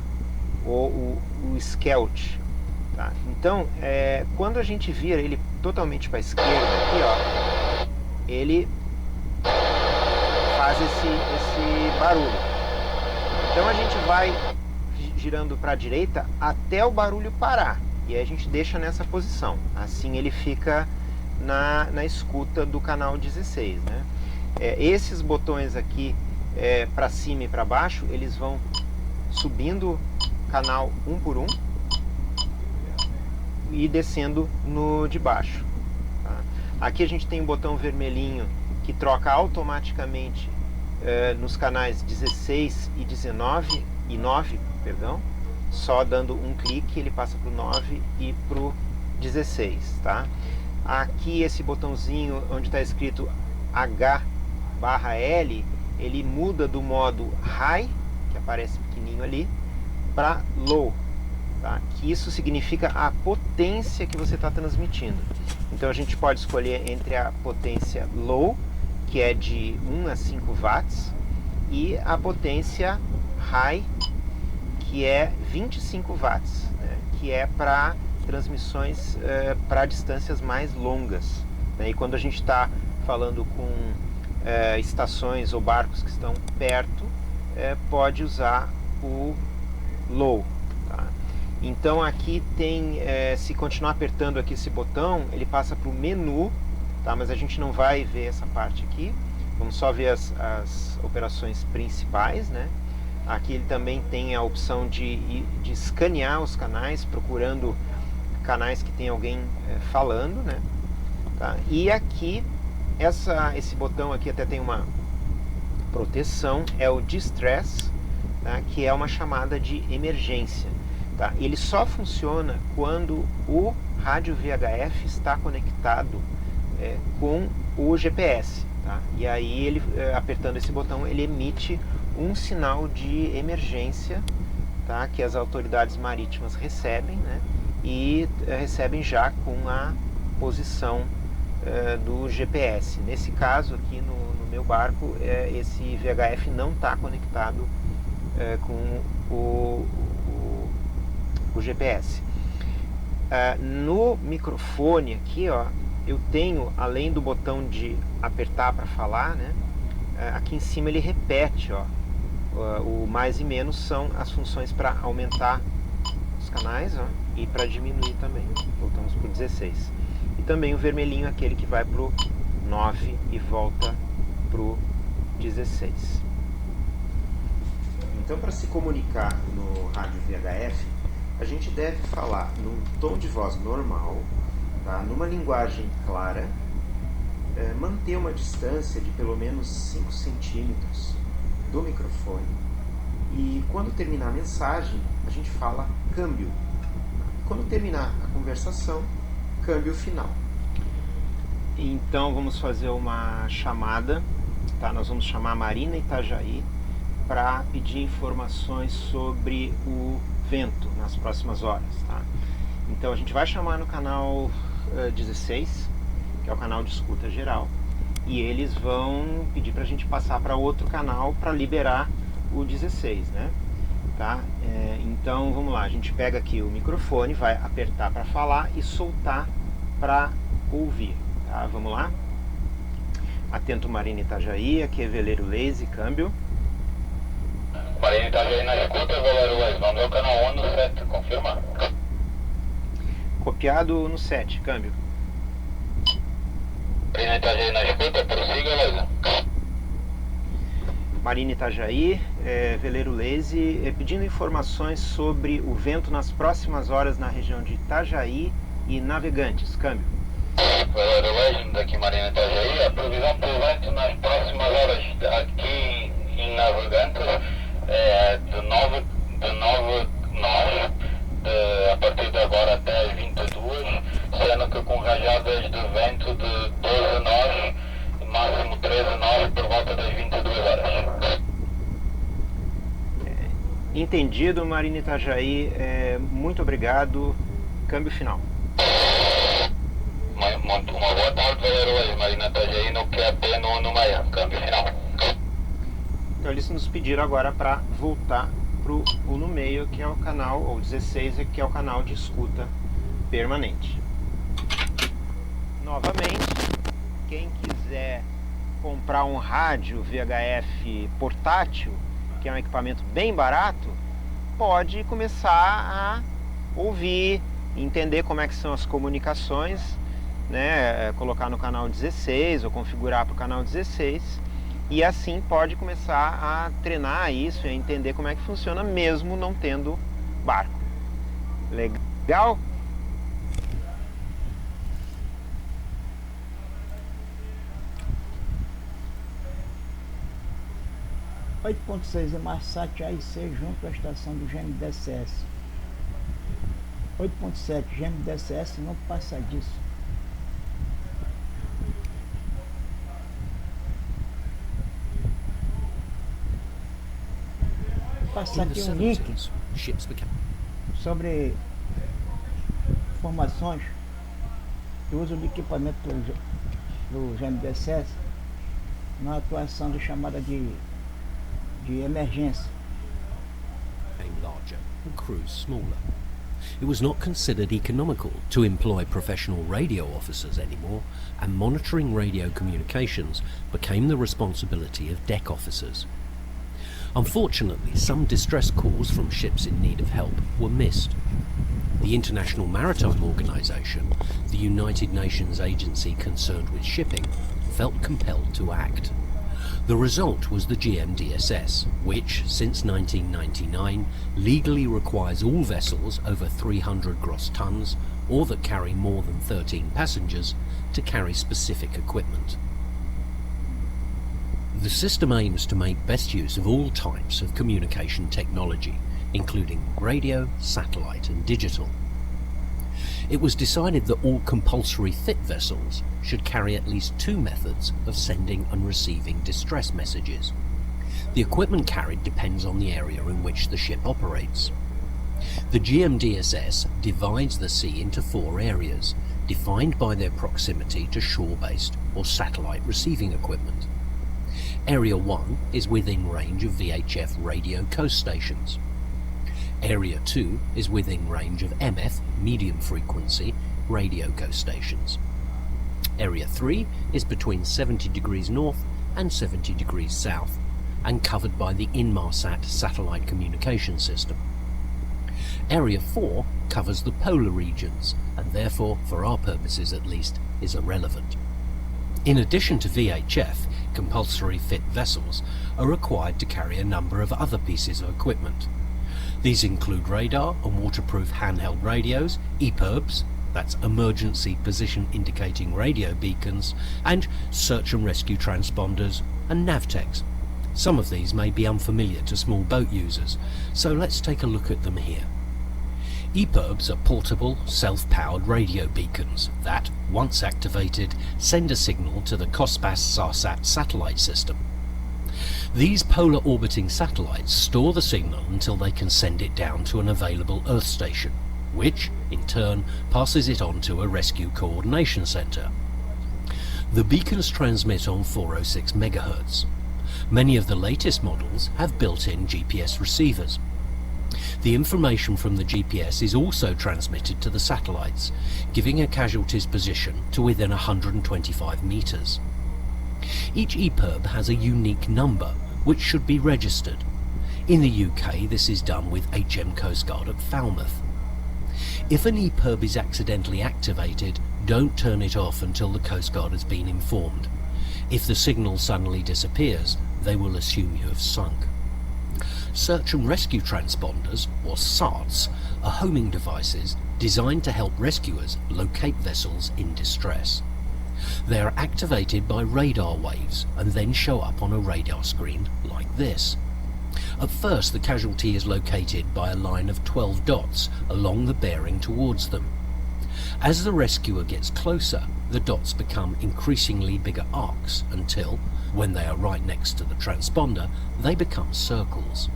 ou o scout, tá? Então, quando a gente vira ele totalmente para a esquerda, aqui, ó, ele faz esse barulho. Então a gente vai girando para a direita até o barulho parar, e aí a gente deixa nessa posição, assim ele fica na escuta do canal 16, né? Esses botões aqui para cima e para baixo, eles vão subindo canal um por um e descendo no de baixo, tá? Aqui a gente tem um botão vermelhinho que troca automaticamente nos canais 16 e 19 e 9, perdão, só dando um clique ele passa para o 9 e para o 16, tá? Aqui esse botãozinho onde está escrito H/L, ele muda do modo High, que aparece pequenininho ali, para Low, tá? Que isso significa a potência que você está transmitindo. Então a gente pode escolher entre a potência Low, que é de 1 a 5 watts, e a potência High, que é 25 watts, né? Que é para transmissões para distâncias mais longas, né? E quando a gente está falando com estações ou barcos que estão perto, pode usar o Low, tá? Então aqui tem, se continuar apertando aqui esse botão, ele passa para o menu, tá? Mas a gente não vai ver essa parte aqui, vamos só ver as operações principais, né? Aqui ele também tem a opção de escanear os canais, procurando canais que tem alguém falando, né? Tá? E aqui, esse botão aqui até tem uma proteção, é o Distress, tá? Que é uma chamada de emergência. Tá? Ele só funciona quando o rádio VHF está conectado com o GPS. Tá? E aí, ele, apertando esse botão, ele emite um sinal de emergência, tá? Que as autoridades marítimas recebem, né? E recebem já com a posição do GPS. Nesse caso aqui no meu barco, esse VHF não está conectado com o GPS. No microfone aqui, ó, eu tenho, além do botão de apertar para falar, né? Aqui em cima ele repete, ó, o mais e menos são as funções para aumentar os canais, ó, e para diminuir também. Voltamos para o 16. E também o vermelhinho, aquele que vai para o 9 e volta para o 16. Então, para se comunicar no rádio VHF, a gente deve falar num tom de voz normal, tá? Numa linguagem clara, manter uma distância de pelo menos 5 centímetros do microfone, e quando terminar a mensagem, a gente fala câmbio. Quando terminar a conversação, câmbio final. Então vamos fazer uma chamada, tá? Nós vamos chamar a Marina Itajaí para pedir informações sobre o vento nas próximas horas, tá? Então a gente vai chamar no canal 16, que é o canal de escuta geral, e eles vão pedir para a gente passar para outro canal para liberar o 16, né? Tá? Então vamos lá, a gente pega aqui o microfone, vai apertar para falar e soltar para ouvir, tá? Vamos lá? Atento Marina Itajaí, aqui é Veleiro Lazy, câmbio. Marina Itajaí na escuta, Veleiro Lazy, vamos ver o canal 1 no 7, confirma. Copiado no 7, câmbio. Marina Itajaí na escuta, prossiga, Lazy. Marina Itajaí, Veleiro Lazy, pedindo informações sobre o vento nas próximas horas na região de Itajaí e Navegantes, câmbio. Veleiro Lazy, daqui Marina Itajaí, a previsão para o vento nas próximas horas aqui em Navegantes é de 9 nós, a partir de agora até 22, sendo que com rajadas de vento de 12 nós, máximo 13 nós por volta das 22 horas. Entendido, Marina Itajaí, muito obrigado, câmbio final. Uma boa tarde, Veleiro, Marina Itajaí no QAP no Maia, câmbio final. Então eles nos pediram agora para voltar pro o no meio, que é o canal, ou 16, que é o canal de escuta permanente. Novamente, quem quiser comprar um rádio VHF portátil, que é um equipamento bem barato, pode começar a ouvir, entender como é que são as comunicações, né? Colocar no canal 16 ou configurar para o canal 16, e assim pode começar a treinar isso e a entender como é que funciona mesmo não tendo barco. Legal? 8.6 Inmarsat AIC junto à estação do GMDSS. 8.7 GMDSS não passa disso. Vou passar aqui um link sobre informações do uso de equipamento do GMDSS na atuação de chamada de emergência. Larger and crews smaller. It was not considered economical to employ professional radio officers anymore, and monitoring radio communications became the responsibility of deck officers. Unfortunately, some distress calls from ships in need of help were missed. The International Maritime Organization, the United Nations agency concerned with shipping, felt compelled to act. The result was the GMDSS, which, since 1999, legally requires all vessels over 300 gross tons, or that carry more than 13 passengers, to carry specific equipment. The system aims to make best use of all types of communication technology, including radio, satellite and digital. It was decided that all compulsory fit vessels should carry at least 2 methods of sending and receiving distress messages. The equipment carried depends on the area in which the ship operates. The GMDSS divides the sea into 4 areas, defined by their proximity to shore-based or satellite receiving equipment. Area 1 is within range of VHF radio coast stations. Area 2 is within range of MF, medium frequency, radio coast stations. Area 3 is between 70 degrees north and 70 degrees south, and covered by the Inmarsat satellite communication system. Area 4 covers the polar regions, and therefore, for our purposes at least, is irrelevant. In addition to VHF, compulsory fit vessels are required to carry a number of other pieces of equipment. These include radar and waterproof handheld radios, EPIRBs, that's emergency position indicating radio beacons, and search and rescue transponders, and NAVTECs. Some of these may be unfamiliar to small boat users, so let's take a look at them here. EPIRBs are portable, self-powered radio beacons that, once activated, send a signal to the COSPAS SARSAT satellite system. These polar orbiting satellites store the signal until they can send it down to an available Earth station, which, in turn, passes it on to a rescue coordination center. The beacons transmit on 406 MHz. Many of the latest models have built-in GPS receivers. The information from the GPS is also transmitted to the satellites, giving a casualty's position to within 125 meters. Each EPIRB has a unique number, which should be registered. In the UK, this is done with HM Coast Guard at Falmouth. If an EPIRB is accidentally activated, don't turn it off until the Coast Guard has been informed. If the signal suddenly disappears, they will assume you have sunk. Search and rescue transponders, or SARTs, are homing devices designed to help rescuers locate vessels in distress. They are activated by radar waves and then show up on a radar screen like this. At first, the casualty is located by a line of 12 dots along the bearing towards them. As the rescuer gets closer, the dots become increasingly bigger arcs until, when they are right next to the transponder, they become circles.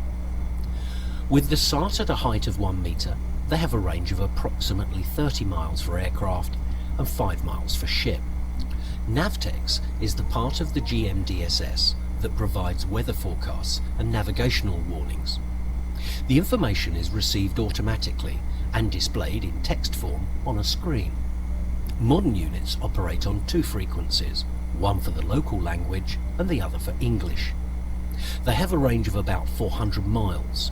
With the SART at a height of 1 meter, they have a range of approximately 30 miles for aircraft and 5 miles for ship. NAVTEX is the part of the GMDSS that provides weather forecasts and navigational warnings. The information is received automatically and displayed in text form on a screen. Modern units operate on 2 frequencies, one for the local language and the other for English. They have a range of about 400 miles.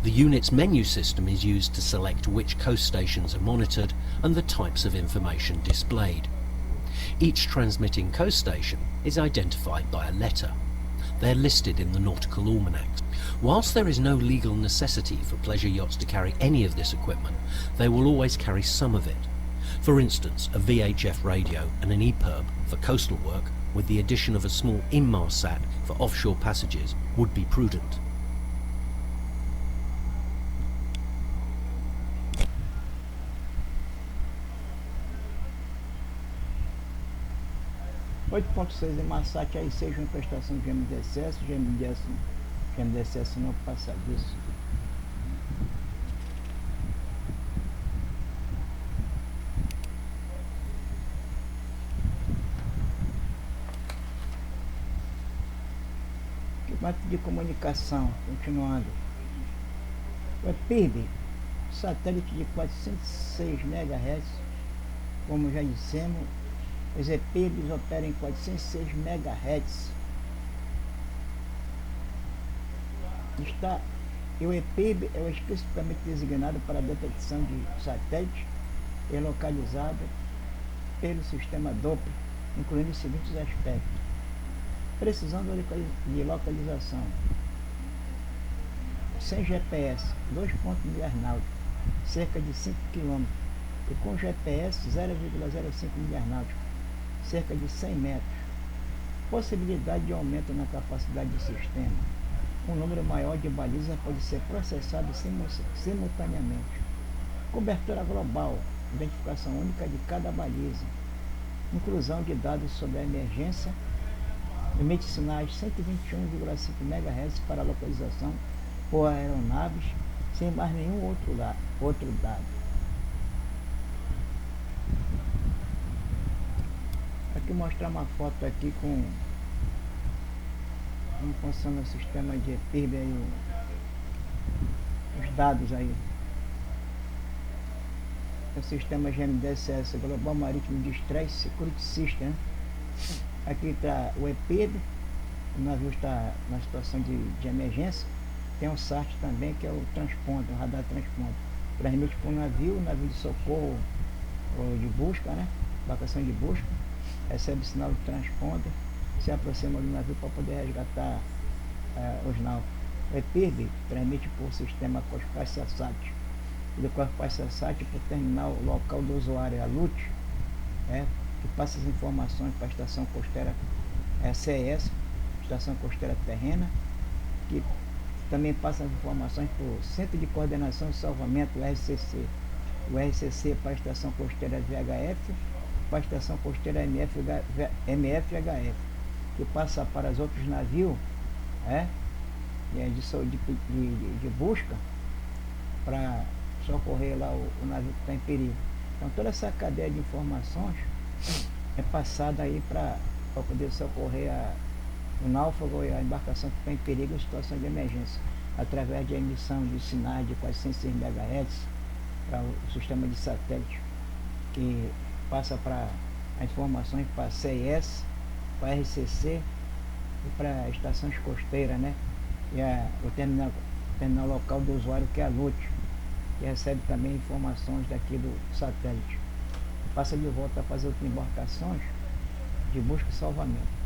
The unit's menu system is used to select which coast stations are monitored and the types of information displayed. Each transmitting coast station is identified by a letter. They are listed in the Nautical Almanac. Whilst there is no legal necessity for pleasure yachts to carry any of this equipment, they will always carry some of it. For instance, a VHF radio and an EPIRB for coastal work, with the addition of a small Inmarsat for offshore passages, would be prudent. .6 Inmarsat aí seja uma prestação de GMDSS, GMDSS não passa disso. Equipamento de comunicação, continuando. O EPIRB, satélite de 406 MHz, como já dissemos. Os EPIRBs operam em 406 MHz. E o EPIRB é especificamente designado para a detecção de satélites e localizado pelo sistema Doppler, incluindo os seguintes aspectos: precisão de localização, sem GPS, 2 pontos milhas náuticas, cerca de 5 km, e com GPS 0,05 milhas náuticas, cerca de 100 metros. Possibilidade de aumento na capacidade do sistema. Um número maior de balizas pode ser processado simultaneamente. Cobertura global, identificação única de cada baliza. Inclusão de dados sobre a emergência. Emite sinais 121,5 MHz para localização por aeronaves, sem mais nenhum outro dado. Aqui mostrar uma foto aqui com como funciona o sistema de EPIRB aí, os dados aí. O sistema GMDSS, Global Maritime Distress Security System. Aqui está o EPIRB, o navio está na situação de emergência. Tem um SART também, que é o transponder, o radar transponder. Transmite para o navio de socorro ou de busca, né? Embarcação de busca. Recebe sinal de transponder, se aproxima do navio para poder resgatar os náufragos. O EPIRB transmite por sistema COSPAS-SAT, e do COSPAS-SAT para o terminal local do usuário, a LUT, que passa as informações para a estação costeira CES, Estação Costeira Terrena, que também passa as informações para o Centro de Coordenação e Salvamento, o RCC. O RCC para a Estação Costeira VHF, para a Estação Costeira MFHF, que passa para os outros navios de busca, para socorrer lá o navio que está em perigo. Então toda essa cadeia de informações é passada aí para poder socorrer o náufrago e a embarcação que está em perigo em situação de emergência, através de emissão de sinais de 406 MHz para o sistema de satélite, que passa para as informações para a CIS, para a RCC e para estações costeiras, né? E o terminal local do usuário, que é a LUT, que recebe também informações daqui do satélite. Passa de volta a fazer outras embarcações de busca e salvamento.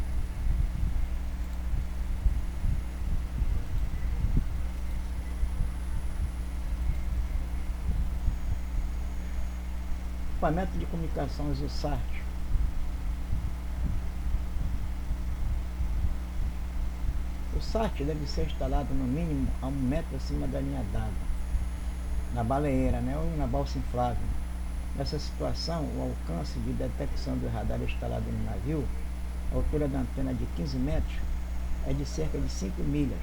Equipamento de comunicações, o SART. O SART deve ser instalado no mínimo a 1 metro acima da linha d'água, na baleeira, ou na balsa inflável. Nessa situação, o alcance de detecção do radar instalado no navio, a altura da antena de 15 metros, é de cerca de 5 milhas.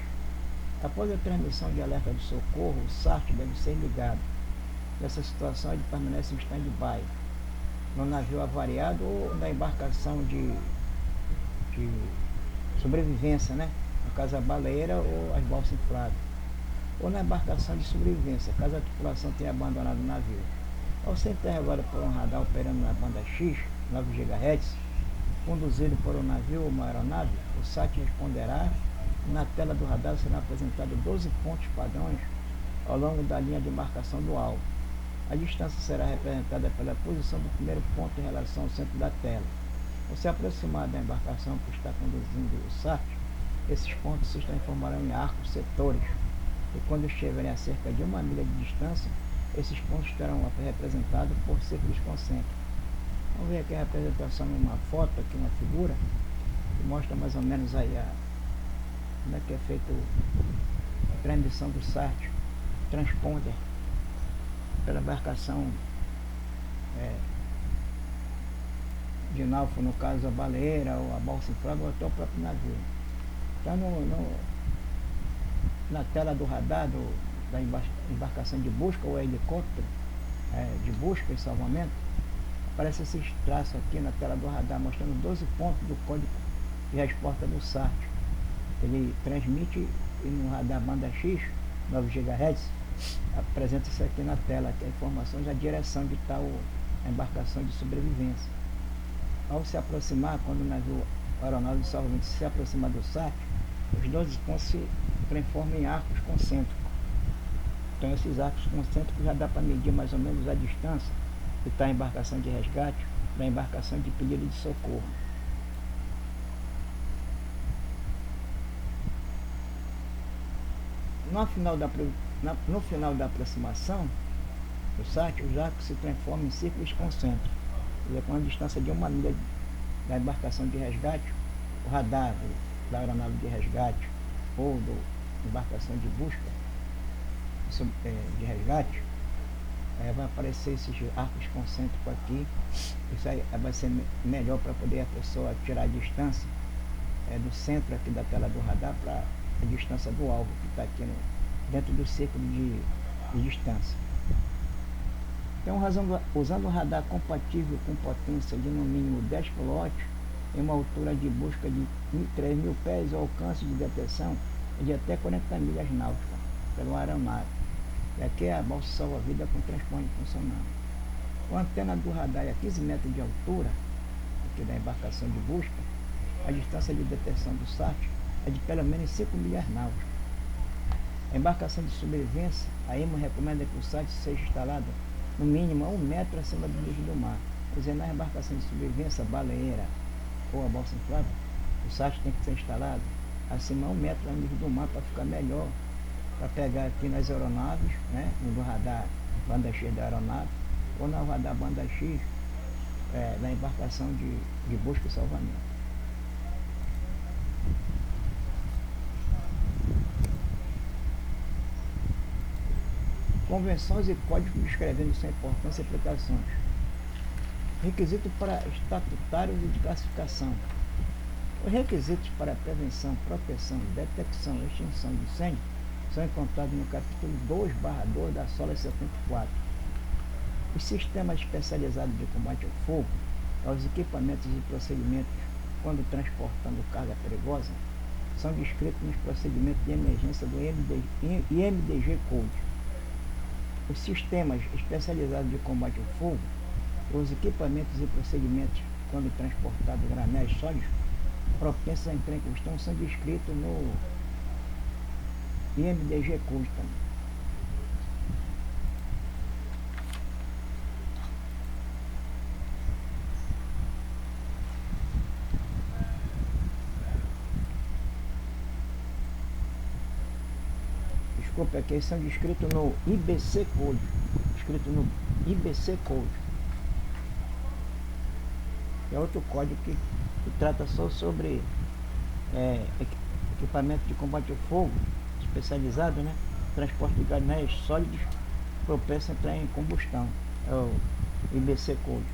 Após a transmissão de alerta de socorro, o SART deve ser ligado. Nessa situação, ele permanece em stand-by no navio avariado ou na embarcação de sobrevivência, no caso a baleeira ou as balsas infláveis, ou na embarcação de sobrevivência, caso a tripulação tenha abandonado o navio. Ao ser interrogado por um radar operando na banda X, 9 GHz, conduzido por um navio ou uma aeronave, o SAT responderá e na tela do radar serão apresentados 12 pontos padrões ao longo da linha de marcação do alvo. A distância será representada pela posição do primeiro ponto em relação ao centro da tela. Ao se aproximar da embarcação que está conduzindo o SAT, esses pontos se transformarão em arcos setores, e quando estiverem a cerca de 1 milha de distância, esses pontos estarão representados por círculos concêntricos. Vamos ver aqui a representação numa foto, aqui uma figura, que mostra mais ou menos aí como é que é feito a transmissão do SAT, transponder, pela embarcação de náufrago, no caso a baleeira ou a balsa inflável ou até o próprio navio. Então na tela do radar da embarcação de busca ou helicóptero de busca e salvamento, aparece esses traços aqui na tela do radar mostrando 12 pontos do código de resposta do SAT. Ele transmite e no radar banda X, 9 GHz, apresenta isso aqui na tela, que é a informação da direção de tal embarcação de sobrevivência. Ao se aproximar, quando o navio aeronave de salvamento se aproximar do SAT, os 12 pontos se transformam em arcos concêntricos. Então esses arcos concêntricos já dá para medir mais ou menos a distância que está a embarcação de resgate da embarcação de pedido de socorro. No final da aproximação do SAT, os arcos se transformam em círculos concêntricos. Com a distância de 1 milha da embarcação de resgate, o radar da aeronave de resgate ou da embarcação de busca de resgate, vai aparecer esses arcos concêntricos aqui. Isso aí vai ser melhor para poder a pessoa tirar a distância do centro aqui da tela do radar para a distância do alvo, que está aqui dentro do círculo de distância. Então, usando um radar compatível com potência de no mínimo 10 kW, em uma altura de busca de 3.000 pés, o alcance de detecção é de até 40 milhas náuticas pela aeronave. E aqui é a balsa salva-vida com transponder funcionando. Com a antena do radar a 15 metros de altura, aqui da embarcação de busca, a distância de detecção do SAT é de pelo menos 5 milhas náuticas. A embarcação de sobrevivência, a EMA recomenda que o SAT seja instalado no mínimo a 1 metro acima do nível do mar. Quer dizer, na embarcação de sobrevivência, baleeira ou a balsa inflável, o SAT tem que ser instalado acima a 1 metro ao nível do mar para ficar melhor, para pegar aqui nas aeronaves, né, no radar banda X da aeronave, ou no radar banda X da embarcação de busca e salvamento. Convenções e códigos descrevendo sua importância e aplicações. Requisitos para estatutários e de classificação. Os requisitos para prevenção, proteção, detecção e extinção de incêndio são encontrados no capítulo 2/2 da SOLA 74. Os sistemas especializados de combate ao fogo, aos equipamentos e procedimentos quando transportando carga perigosa, são descritos nos procedimentos de emergência do IMDG Code. Os sistemas especializados de combate ao fogo, os equipamentos e procedimentos quando transportados granéis sólidos propensos a entrar em combustão são descritos no IMDG Code também. Desculpa, aqui são descritos no IBC Code. Escrito no IBC Code. É outro código que trata só sobre equipamento de combate ao fogo especializado, né? Transporte de granéis sólidos propensos a entrar em combustão. É o IBC Code.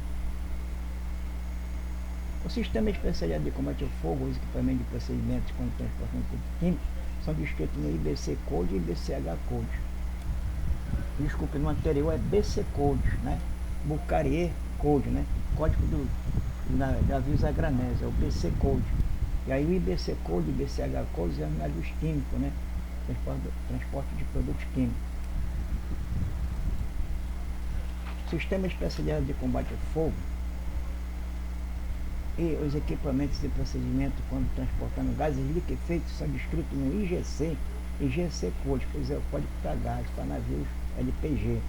O sistema especializado de combate ao fogo, os equipamentos de procedimentos quando transportando químicos, são descritos no IBC Code e IBCH Code. Desculpe, no anterior é BC Code, né? Bucarier Code, né? Código de navios a granéis, é o BC Code. E aí o IBC Code e IBCH Code é navios químicos, né? Transporte de produtos químicos. Sistema especializado de combate ao fogo e os equipamentos e procedimentos quando transportando gases liquefeitos são descritos no IGC e GC Code, pois é o código para gás, para navios LPG.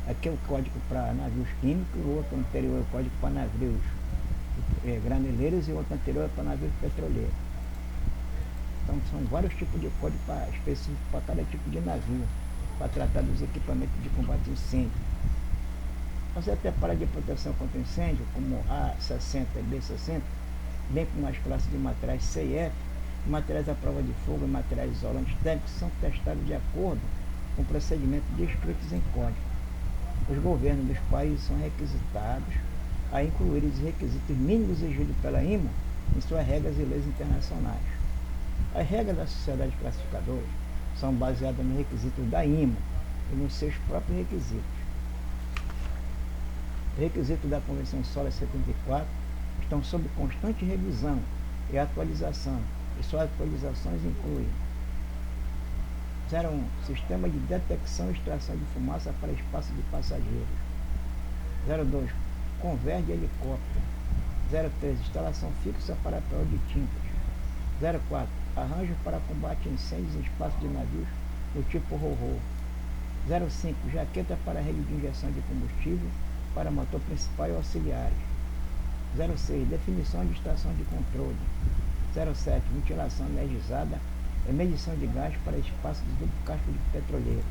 Aqui é o código para navios químicos, o outro anterior é o código para navios graneleiros e o outro anterior é para navios petroleiros. Então são vários tipos de código específicos para cada tipo de navio, para tratar dos equipamentos de combate a incêndio. As preparadas de proteção contra incêndio, como A60 e B60, bem como as classes de materiais C e F, materiais à prova de fogo e materiais isolantes térmicos, são testados de acordo com o procedimento descritos em código. Os governos dos países são requisitados a incluir os requisitos mínimos exigidos pela IMO em suas regras e leis internacionais. As regras das sociedades classificadoras são baseadas nos requisitos da IMO e nos seus próprios requisitos. Os requisitos da Convenção SOLAS 74 estão sob constante revisão e atualização, e suas atualizações incluem 01. Sistema de detecção e extração de fumaça para espaço de passageiros. 02. Converge helicóptero. 03. Instalação fixa para prova de tintas. 04. Arranjos para combate a incêndios em espaço de navios do tipo RoRo. 05. Jaqueta para rede de injeção de combustível para motor principal e auxiliares. 06. Definição de estação de controle. 07. Ventilação energizada e medição de gás para espaços de duplo casco de petroleiros.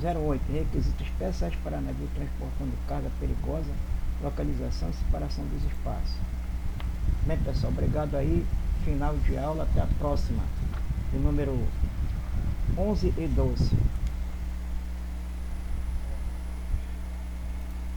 08. Requisitos especiais para navio transportando carga perigosa, localização e separação dos espaços. Bem, pessoal, obrigado aí. Final de aula, até a próxima. O número 11 e 12.